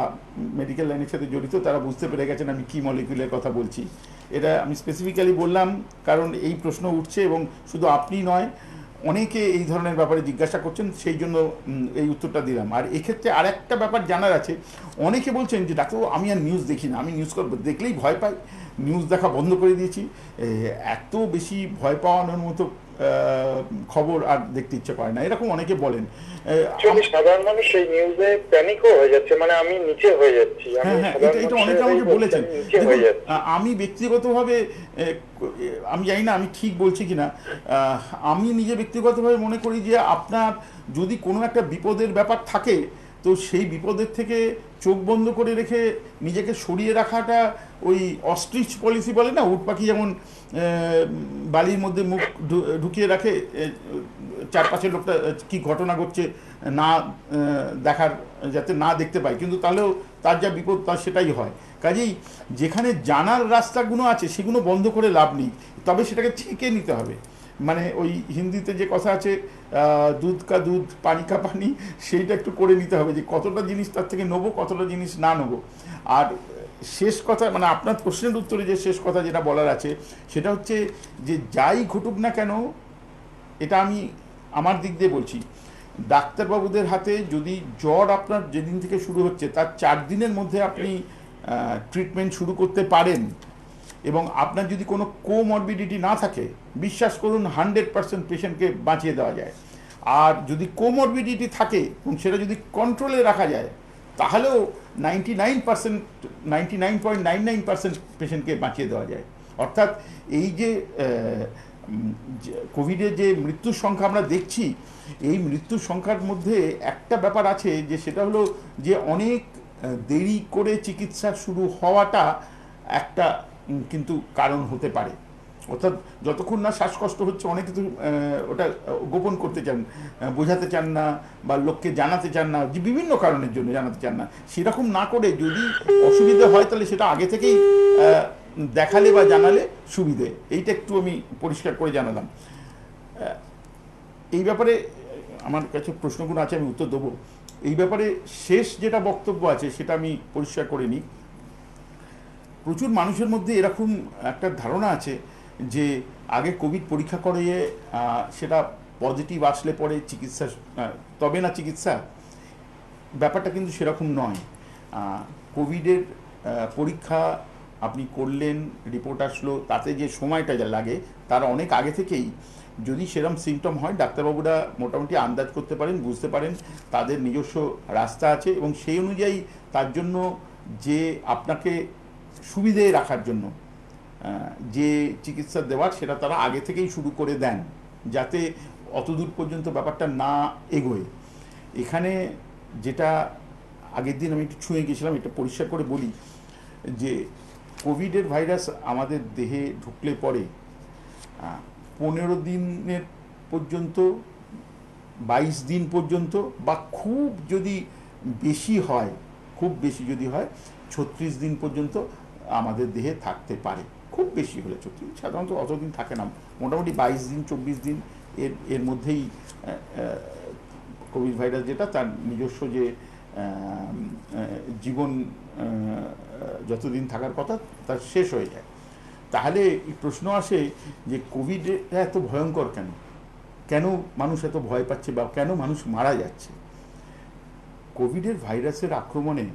মেডিকেল লাইনের সাথে জড়িত তারা বুঝতে পেরে গেছেন আমি কী মলিকুলের কথা বলছি। এটা আমি স্পেসিফিক্যালি বললাম কারণ এই প্রশ্ন উঠছে, এবং শুধু আপনি নয়, অনেকে এই ধরনের ব্যাপারে জিজ্ঞাসা করছেন, সেই জন্য এই উত্তরটা দিলাম। আর এক্ষেত্রে আর একটা ব্যাপার জানার আছে, অনেকে বলছেন যে ডাক্তারবাবু আমি আর নিউজ দেখি না, আমি নিউজ দেখলেই ভয় পাই, নিউজ দেখা বন্ধ করে দিয়েছি। এত বেশি ভয় পাওয়ানোর মতো খবর আর দেখতে ইচ্ছে করে না, এরকম অনেকে বলেন। সাধারণ মানুষ সেই নিউজে প্যানিকও হয়ে যাচ্ছে, মানে আমি নিচে হয়ে যাচ্ছি। হ্যাঁ, এটা অনেকে আমাকে বলেছেন। আমি ব্যক্তিগতভাবে আমি জানি না আমি ঠিক বলছি কিনা, আমি নিজে ব্যক্তিগতভাবে মনে করি যে আপনার যদি কোনো একটা বিপদের ব্যাপার থাকে, তো সেই বিপদের থেকে চোখ বন্ধ করে রেখে নিজেকে সরিয়ে রাখাটা ওই অস্ট্রিচ পলিসি বলে না, উট পাখি যেমন বালির মধ্যে মুখ ঢুকিয়ে রাখে, চারপাশের লোকটা কি ঘটনা ঘটছে না দেখার, যাতে না দেখতে পায়, কিন্তু তাহলেও তার যা বিপদ তার সেটাই হয়। কাজেই যেখানে জানার রাস্তাগুলো আছে সেগুলো বন্ধ করে লাভ নেই, তবে সেটাকে ছেঁকে নিতে হবে। মানে ওই হিন্দিতে যে কথা আছে দুধ কা দুধ পানি কা পানি, সেইটা একটু করে নিতে হবে যে কতটা জিনিস তার থেকে নেবো, কতটা জিনিস না নেবো। আর শেষ কথা, মানে আপনার প্রশ্নের উত্তরে যে শেষ কথা যেটা বলার আছে সেটা হচ্ছে যে যাই ঘটুক না কেন, এটা আমি আমার দিক দিয়ে বলছি, ডাক্তারবাবুদের হাতে যদি জ্বর আপনার যেদিন থেকে শুরু হচ্ছে তার 4 দিনের মধ্যে আপনি ট্রিটমেন্ট শুরু করতে পারেন, এবং আপনার যদি কোনো কোমরবিডিটি না থাকে, বিশ্বাস করুন 100% পেশেন্টকে বাঁচিয়ে দেওয়া যায়। আর যদি কোমরবিডিটি থাকে এবং সেটা যদি কন্ট্রোলে রাখা যায়, তাহলেও 99.99% পেশেন্টকে বাঁচিয়ে দেওয়া যায়। অর্থাৎ এই যে কোভিডের যে মৃত্যুর সংখ্যা আমরা দেখছি, এই মৃত্যুর সংখ্যার মধ্যে একটা ব্যাপার আছে যে সেটা হলো যে অনেক দেরি করে চিকিৎসা শুরু হওয়াটা একটা কিন্তু কারণ হতে পারে। অর্থাৎ যতক্ষণ না শ্বাসকষ্ট হচ্ছে, অনেকে তো ওটা গোপন করতে চান, বোঝাতে চান না, বা লোককে জানাতে চান না, যে বিভিন্ন কারণের জন্য জানাতে চান না। সেরকম না করে যদি অসুবিধা হয় তাহলে সেটা আগে থেকেই দেখালে বা জানালে সুবিধে। এইটা একটু আমি পরিষ্কার করে জানালাম। এই ব্যাপারে আমার কাছে প্রশ্নগুলো আছে, আমি উত্তর দেবো। এই ব্যাপারে শেষ যেটা বক্তব্য আছে সেটা আমি পরিষ্কার করে নিই। প্রচুর মানুষের মধ্যে এরকম একটা ধারণা আছে যে আগে কোভিড পরীক্ষা করে সেটা পজিটিভ আসলে পরে চিকিৎসা, তবে না চিকিৎসা। ব্যাপারটা কিন্তু সেরকম নয়। কোভিডের পরীক্ষা আপনি করলেন, রিপোর্ট আসলো, তাতে যে সময়টা যা লাগে তার অনেক আগে থেকেই যদি সেরকম সিমটম হয়, ডাক্তারবাবুরা মোটামুটি আন্দাজ করতে পারেন, বুঝতে পারেন, তাদের নিজস্ব রাস্তা আছে, এবং সেই অনুযায়ী তার জন্য যে আপনাকে সুবিধে রাখার জন্য যে চিকিৎসা দেওয়ার সেটা তারা আগে থেকেই শুরু করে দেন, যাতে অতদূর পর্যন্ত ব্যাপারটা না এগোয়। এখানে যেটা আগের দিন আমি একটু ছুঁয়ে গেছিলাম, এটা পরিষ্কার করে বলি যে কোভিডের ভাইরাস আমাদের দেহে ঢুকলে পরে 15 দিনের পর্যন্ত, 22 দিন পর্যন্ত, বা খুব যদি বেশি হয়, খুব বেশি যদি হয় 36 দিন পর্যন্ত আমাদের দেহে থাকতে পারে। খুব বেশি হলে 36, সাধারণত অতদিন থাকে না, মোটামুটি 22 দিন 24 দিন এর মধ্যেই কোভিড ভাইরাস যেটা তার নিজস্ব যে জীবন যতদিন থাকার কথা তার শেষ হয়ে যায়। তাহলে এই প্রশ্ন আসে যে কোভিডটা এত ভয়ঙ্কর কেন, কেন মানুষ এত ভয় পাচ্ছে, বা কেন মানুষ মারা যাচ্ছে? কোভিডের ভাইরাসের আক্রমণে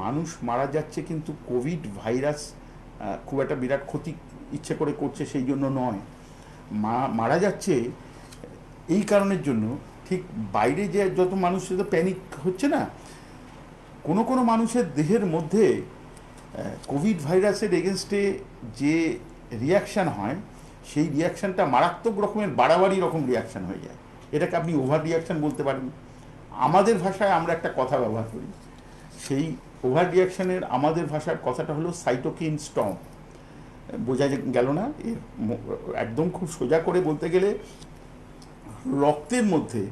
মানুষ মারা যাচ্ছে, কিন্তু কোভিড ভাইরাস খুব একটা বিরাট ক্ষতি ইচ্ছে করে করছে সেই জন্য নয়। মারা যাচ্ছে এই কারণের জন্য, ঠিক বাইরে যে যত মানুষ তো প্যানিক হচ্ছে না, কোনো কোনো মানুষের দেহের মধ্যে কোভিড ভাইরাসের এগেনস্টে যে রিয়াকশান হয়, সেই রিয়াকশানটা মারাত্মক রকমের বাড়াবাড়ি রকম রিয়াকশান হয়ে যায়। এটাকে আপনি ওভার রিয়াকশান বলতে পারেন। আমাদের ভাষায় আমরা একটা কথা ব্যবহার করি, সেই ওভার রিয়াকশানের আমাদের ভাষার কথাটা হলো সাইটোকিন স্টর্ম। বোঝা গেল না? এর একদম খুব সোজা করে বলতে গেলে রক্তের মধ্যে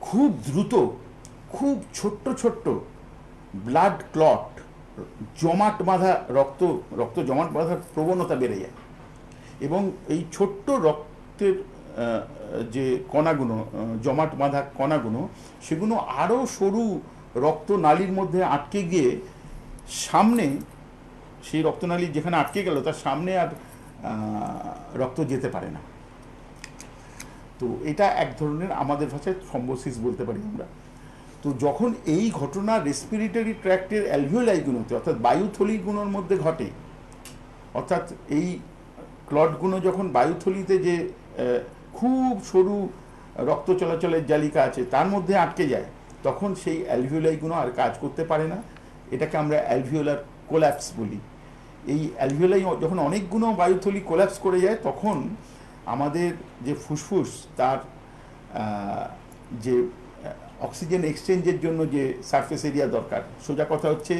খুব দ্রুত, খুব ছোট্ট ছোট্ট ব্লাড ক্লট, জমাট বাঁধা রক্ত জমাট বাঁধার প্রবণতা বেড়ে যায়, এবং এই ছোট্ট রক্তের যে কণাগুলো, জমাট বাঁধা কণাগুলো, সেগুলো আরও সরু রক্তনালীর মধ্যে আটকে গিয়ে সামনে, সেই রক্তনালী যেখানে আটকে গেল তার সামনে আর রক্ত যেতে পারে না। তো এটা এক ধরনের আমাদের ভাষায় থ্রম্বোসিস বলতে পারি আমরা। তো যখন এই ঘটনা রেসপিরেটরি ট্র্যাক্টের অ্যালভিওলাইগুলোতে, অর্থাৎ বায়ুথলিগুলোর মধ্যে ঘটে, অর্থাৎ এই ক্লটগুলো যখন বায়ুথলিতে যে খুব সরু রক্ত চলাচলের জালিকা আছে তার মধ্যে আটকে যায়, তখন সেই অ্যালভিওলাইগুলো আর কাজ করতে পারে না। এটাকে আমরা অ্যালভিওলার কোল্যাপস বলি। এই অ্যালভিওলাই যখন অনেকগুলো বায়ুথলি কোল্যাপস করে যায়, তখন আমাদের যে ফুসফুস, তার যে অক্সিজেন এক্সচেঞ্জের জন্য যে সারফেস এরিয়া দরকার, সোজা কথা হচ্ছে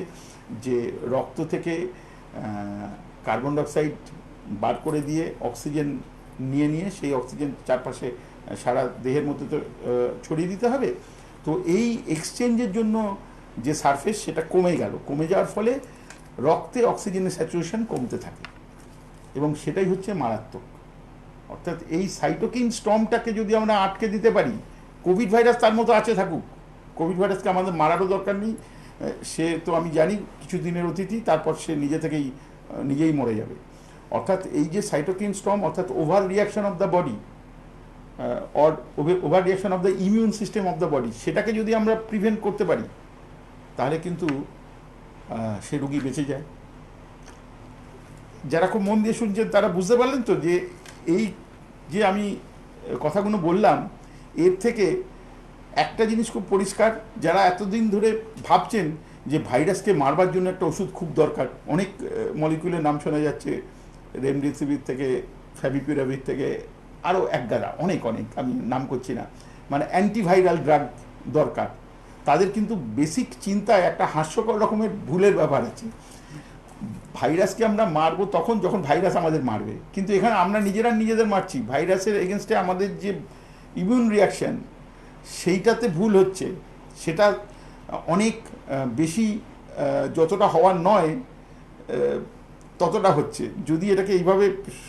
যে রক্ত থেকে কার্বন ডাইঅক্সাইড বার করে দিয়ে অক্সিজেন নিয়ে সেই অক্সিজেন চারপাশে সারা দেহের মধ্যে তো ছড়িয়ে দিতে হবে। তো এই এক্সচেঞ্জের জন্য যে সারফেস সেটা কমে যাওয়ার ফলে রক্তে অক্সিজেনের স্যাচুরেশন কমতে থাকে এবং সেটাই হচ্ছে মারাত্মক। অর্থাৎ এই সাইটোকিন স্টর্মটাকে যদি আমরা আটকে দিতে পারি, কোভিড ভাইরাস তার মতো আছে থাকুক, কোভিড ভাইরাসকে আমাদের মারারও দরকার নেই, সে তো আমি জানি কিছুদিনের অতিথি, তারপর সে নিজেই মরে যাবে। অর্থাৎ এই যে সাইটোকিন স্টর্ম, অর্থাৎ over reaction of the body or over reaction of the immune system of the body, সেটাকে যদি আমরা প্রিভেন্ট করতে পারি তাহলে কিন্তু সে রোগী বেঁচে যায়। যারা খুব মন দিয়ে শুনছেন তারা বুঝতে পারলেন তো যে এই যে আমি কথাগুলো বললাম, এর থেকে একটা জিনিস খুব পরিষ্কার, যারা এতদিন ধরে ভাবছেন যে ভাইরাসকে মারবার জন্য একটা ওষুধ খুব দরকার, অনেক মলিকুলের নাম শোনা যাচ্ছে, রেমডেসিভির থেকে ফ্যাভিপিরাভির থেকে আরও একগাদা অনেক আমি নাম করছি না, মানে অ্যান্টিভাইরাল ড্রাগ দরকার, তাদের কিন্তু বেসিক চিন্তায় একটা হাস্যকর রকমের ভুলের ব্যাপার আছে। ভাইরাসকে আমরা মারবো তখন যখন ভাইরাস আমাদের মারবে, কিন্তু এখানে আমরা নিজেদের মারছি। ভাইরাসের এগেনস্টে আমাদের যে ইমিউন রিয়াকশান সেইটাতে ভুল হচ্ছে, সেটা অনেক বেশি, যতটা হওয়ার নয় ততটা হচ্ছে। যদি এটাকে এইভাবে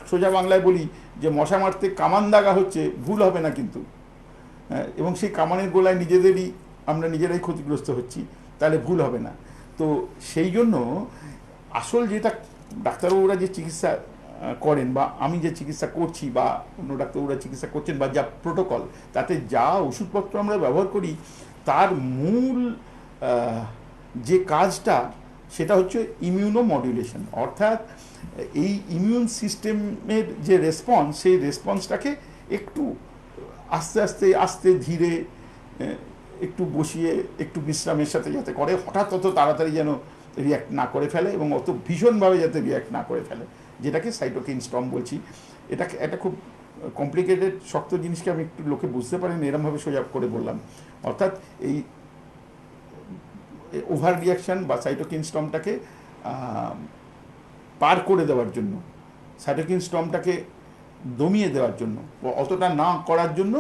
সোজা বাংলায় বলি যে মশা মারতে কামান দাগা হচ্ছে, ভুল হবে না কিন্তু, এবং সেই কামানের গোলায় আমরা নিজেরাই ক্ষতিগ্রস্ত হচ্ছি, তাহলে ভুল হবে না। তো সেই জন্য আসল যেটা ডাক্তারবাবুরা যে চিকিৎসা করেন বা আমি যে চিকিৎসা করছি বা অন্য ডাক্তারবাবুরা চিকিৎসা করছেন বা যা প্রোটোকল, তাতে যা ওষুধপত্র আমরা ব্যবহার করি, তার মূল যে কাজটা সেটা হচ্ছে ইমিউনোমডুলেশন। অর্থাৎ এই ইমিউন সিস্টেমের যে রেসপন্স, সেই রেসপন্সটাকে একটু আস্তে ধীরে একটু বসিয়ে একটু বিশ্রামের সাথে যাতে করে, হঠাৎ অত তাড়াতাড়ি যেন রিয়্যাক্ট না করে ফেলে এবং অত ভীষণভাবে যাতে রিয়্যাক্ট না করে ফেলে, যেটাকে সাইটোকিন স্টর্ম বলছি। এটাকে একটা খুব কমপ্লিকেটেড শক্ত জিনিসকে আমি একটু লোকে বুঝতে পারেন এরমভাবে সোজা করে বললাম। অর্থাৎ এই ওভার রিয়াকশান বা সাইটোকিন স্টর্মটাকে পার করে দেওয়ার জন্য, সাইটোকিন স্টর্মটাকে দমিয়ে দেওয়ার জন্য, অতটা না করার জন্য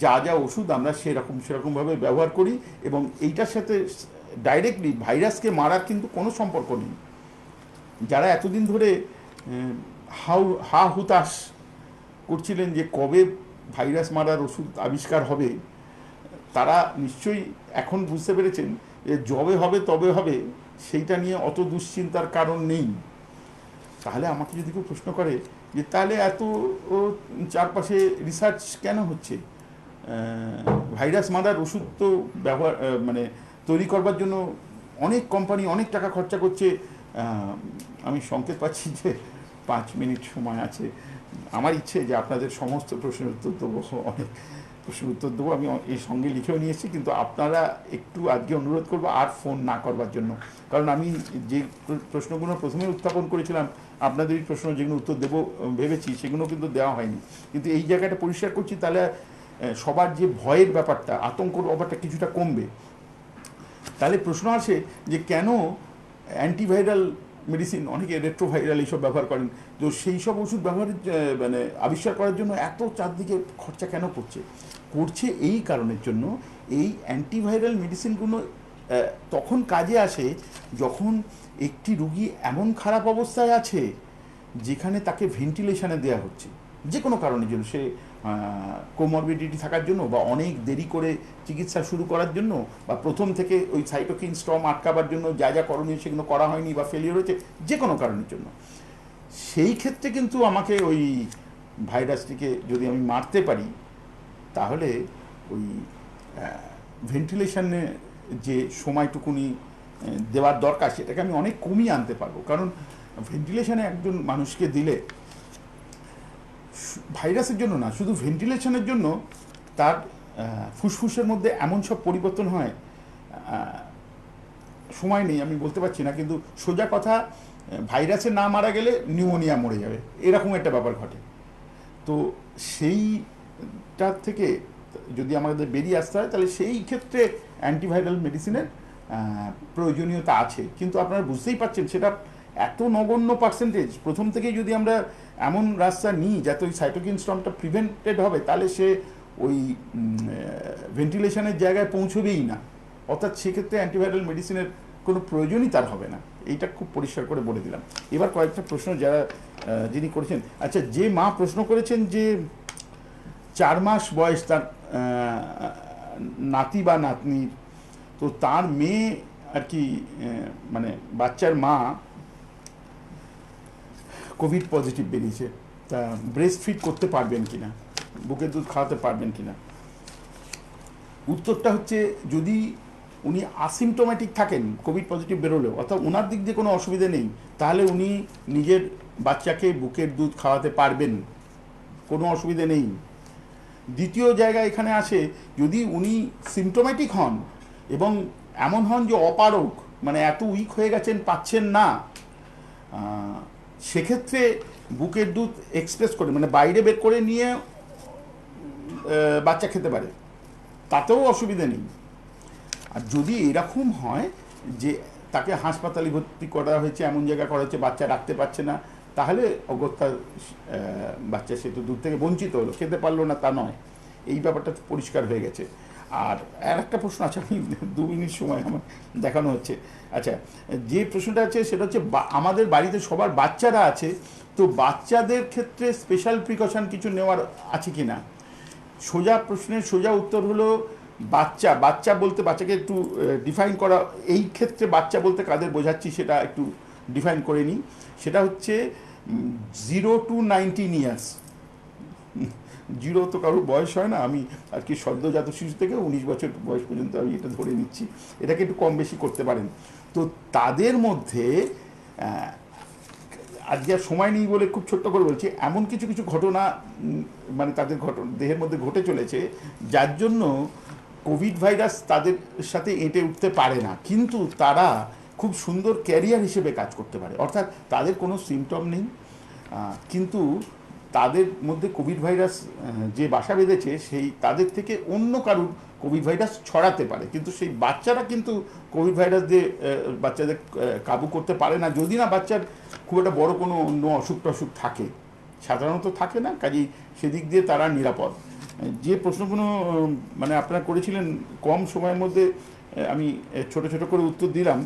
যা ওষুধ আমরা সেরকমভাবে ব্যবহার করি, এবং এইটার সাথে ডাইরেক্টলি ভাইরাসকে মারার কিন্তু কোনো সম্পর্ক নেই। যারা এতদিন ধরে হুতাশ করছিলেন যে কবে ভাইরাস মারার ওষুধ আবিষ্কার হবে, তারা নিশ্চয়ই এখন বুঝতে পেরেছেন যে যবে হবে তবে হবে, সেইটা নিয়ে অত দুশ্চিন্তার কারণ নেই। তাহলে আমাকে যদি কেউ প্রশ্ন করে যে তাহলে এত চারপাশে রিসার্চ কেন হচ্ছে, ভাইরাস মারার ওষুধ তো তৈরি করবার জন্য অনেক কোম্পানি অনেক টাকা খরচা করছে। আমি সংকেত পাচ্ছি যে 5 মিনিট সময় আছে। আমার ইচ্ছে যে আপনাদের সমস্ত প্রশ্নের উত্তর দেবো, অনেক প্রশ্নের উত্তর দেবো, আমি এর সঙ্গে লিখেও নিয়ে এসেছি, কিন্তু আপনারা একটু আজকে অনুরোধ করবো আর ফোন না করবার জন্য, কারণ আমি যে প্রশ্নগুলো প্রথমে উত্থাপন করেছিলাম, আপনাদের এই প্রশ্ন যেগুলো উত্তর দেবো ভেবেছি সেগুলো কিন্তু দেওয়া হয়নি। কিন্তু এই জায়গাটা পরিষ্কার করছি, তাহলে সবার যে ভয়ের ব্যাপারটা, আতঙ্কর ব্যাপারটা কিছুটা কমবে। তাহলে প্রশ্ন আসে যে কেন অ্যান্টিভাইরাল মেডিসিন, অনেকে রেট্রোভাইরাল এইসব ব্যবহার করেন, তো সেই সব ওষুধ ব্যবহারের আবিষ্কার করার জন্য এত চারদিকে খরচা কেন করছে এই কারণের জন্য। এই অ্যান্টিভাইরাল মেডিসিনগুলো তখন কাজে আসে যখন একটি রুগী এমন খারাপ অবস্থায় আছে যেখানে তাকে ভেন্টিলেশনে দেওয়া হচ্ছে যে কোনো কারণের জন্য, সে কোমরবিডিটি থাকার জন্য বা অনেক দেরি করে চিকিৎসা শুরু করার জন্য বা প্রথম থেকে ওই সাইটোকিন স্টর্ম আটকাবার জন্য যা করণীয় সেগুলো করা হয়নি বা ফেলিয়ার হয়েছে যে কোনো কারণের জন্য। সেই ক্ষেত্রে কিন্তু আমাকে ওই ভাইরাসটিকে যদি আমি মারতে পারি, তাহলে ওই ভেন্টিলেশনে যে সময়টুকুনি দেওয়ার দরকার সেটাকে আমি অনেক কমিয়ে আনতে পারবো। কারণ ভেন্টিলেশনে একজন মানুষকে দিলে ভাইরাসের জন্য না, শুধু ভেন্টিলেশনের জন্য তার ফুসফুসের মধ্যে এমন সব পরিবর্তন হয়, সময় নেই আমি বলতে পারছি না, কিন্তু সোজা কথা ভাইরাসে না মারা গেলে নিউমোনিয়া মরে যাবে, এরকম একটা ব্যাপার ঘটে। তো সেইটার থেকে যদি আমাদের বেরিয়ে আসতে হয় তাহলে সেই ক্ষেত্রে অ্যান্টিভাইরাল মেডিসিনের প্রয়োজনীয়তা আছে, কিন্তু আপনারা বুঝতেই পারছেন সেটা এত নগণ্য পার্সেন্টেজ। প্রথম থেকেই যদি আমরা এমন রাস্তা নিই যাতে ওই সাইটোকিন স্টর্মটা প্রিভেন্টেড হবে, তাহলে সে ওই ভেন্টিলেশনের জায়গায় পৌঁছবেই না, অর্থাৎ সেক্ষেত্রে অ্যান্টিভাইরাল মেডিসিনের কোনো প্রয়োজনই তার হবে না। এইটা খুব পরিষ্কার করে বলে দিলাম। এবার কয়েকটা প্রশ্ন যারা যিনি করেছেন, আচ্ছা যে মা প্রশ্ন করেছেন যে 4 মাস বয়স তার নাতি বা নাতনির, তো তার মেয়ে আর কি মানে বাচ্চার মা কোভিড পজিটিভ বেরিয়েছে, তা ব্রেস্ট ফিড করতে পারবেন কিনা, বুকের দুধ খাওয়াতে পারবেন কিনা? উত্তরটা হচ্ছে যদি উনি আসিমটোম্যাটিক থাকেন, কোভিড পজিটিভ বেরোলেও, অর্থাৎ ওনার দিক দিয়ে কোনো অসুবিধা নেই, তাহলে উনি নিজের বাচ্চাকে বুকের দুধ খাওয়াতে পারবেন, কোনো অসুবিধা নেই। দ্বিতীয় জায়গা এখানে আসে, যদি উনি সিমটোম্যাটিক হন এবং এমন হন যে অপারগ, মানে এত উইক হয়ে গেছেন পাচ্ছেন না, সেক্ষেত্রে বুকের দুধ এক্সপ্রেস করে মানে বাইরে বের করে নিয়ে বাচ্চা খেতে পারে, তাতেও অসুবিধা নেই। আর যদি এরকম হয় যে তাকে হাসপাতালে ভর্তি করা হয়েছে, এমন জায়গায় করা হচ্ছে বাচ্চা রাখতে পারছে না, তাহলে অগত্যা বাচ্চা সে তো দুধ থেকে বঞ্চিত হলো, খেতে পারলো না তা নয়, এই ব্যাপারটা পরিষ্কার হয়ে গেছে। আর একটা প্রশ্ন আছে, আমি 2 মিনিট সময় আমার দেখানো হচ্ছে। আচ্ছা, যে প্রশ্নটা আছে সেটা হচ্ছে আমাদের বাড়িতে সবার বাচ্চারা আছে, তো বাচ্চাদের ক্ষেত্রে স্পেশাল প্রিকশন কিছু নেওয়ার আছে কি না? সোজা প্রশ্নের সোজা উত্তর হলো বাচ্চা। বাচ্চা বলতে বাচ্চাকে একটু ডিফাইন করা, এই ক্ষেত্রে বাচ্চা বলতে কাদের বোঝাচ্ছি সেটা একটু ডিফাইন করে নিই। সেটা হচ্ছে 0 to 19 ইয়ার্স। 0 তো কারোর বয়স হয় না, আমি আর কি সদ্যজাত শিশু থেকে 19 বছর বয়স পর্যন্ত আমি এটা ধরে নিচ্ছি, এটাকে একটু কম বেশি করতে পারেন। তো তাদের মধ্যে আজকে আর সময় নেই বলে খুব ছোট্ট করে বলছি, এমন কিছু কিছু ঘটনা মানে তাদের দেহের মধ্যে ঘটে চলেছে যার জন্য কোভিড ভাইরাস তাদের সাথে এঁটে উঠতে পারে না, কিন্তু তারা খুব সুন্দর ক্যারিয়ার হিসেবে কাজ করতে পারে। অর্থাৎ তাদের কোনো সিমটম নেই, কিন্তু তাদের মধ্যে কোভিড ভাইরাস যে বাসা বেঁধেছে সেই তাদের থেকে অন্য কারুর কোভিড ভাইরাস ছড়াতে পারে, কিন্তু সেই বাচ্চারা কিন্তু কোভিড ভাইরাস দিয়ে বাচ্চাদের কাবু করতে পারে না, যদি না বাচ্চার খুব একটা বড় কোনো অন্য অসুখ টসুখ থাকে, সাধারণত থাকে না, কাজেই সেদিক দিয়ে তারা নিরাপদ। যে প্রশ্নগুলো মানে আপনারা করেছিলেন কম সময়ের মধ্যে আমি ছোট ছোট করে উত্তর দিলাম,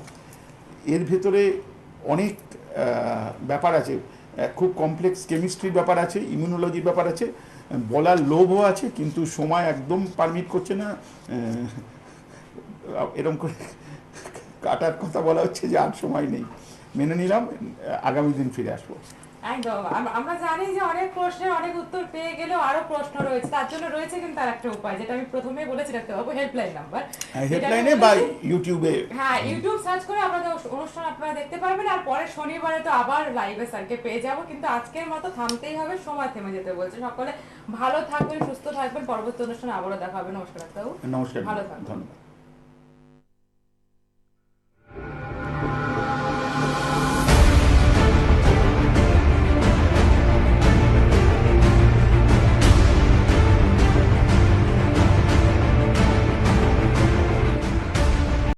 এর ভেতরে অনেক ব্যাপার আছে, খুব কমপ্লেক্স কেমিস্ট্রির ব্যাপার আছে, ইমিউনোলজির ব্যাপার আছে, বলার লোভও আছে, কিন্তু সময় একদম পারমিট করছে না, এরকম করে কাটার কথা বলা হচ্ছে যে আর সময় নেই। মেনে নিলাম, আগামী দিন ফিরে আসবো। একদম, আমরা জানি যে অনেক প্রশ্নের অনেক উত্তর পেয়ে গেলেও আরো প্রশ্ন রয়েছে, তার জন্য রয়েছে কিন্তু আর একটা উপায়, যেটা আমি প্রথমেই বলেছি রাখতে পারবো, হেল্পলাইন নাম্বার। হেল্পলাইনে বা ইউটিউবে, হ্যাঁ ইউটিউব সার্চ করে আপনাদের অনুষ্ঠান আপনারা দেখতে পারবেন, আর পরে শনিবারে তো আবার লাইভে স্যারকে পেয়ে যাবো, কিন্তু আজকের মতো থামতেই হবে, সময় থেমে যেতে বলছে। সকলে ভালো থাকবেন, সুস্থ থাকবেন, পরবর্তী অনুষ্ঠানে আবারও দেখা হবে। নমস্কার ডাক্তারবাবু। নমস্কার, ভালো থাকবেন। ধন্যবাদ।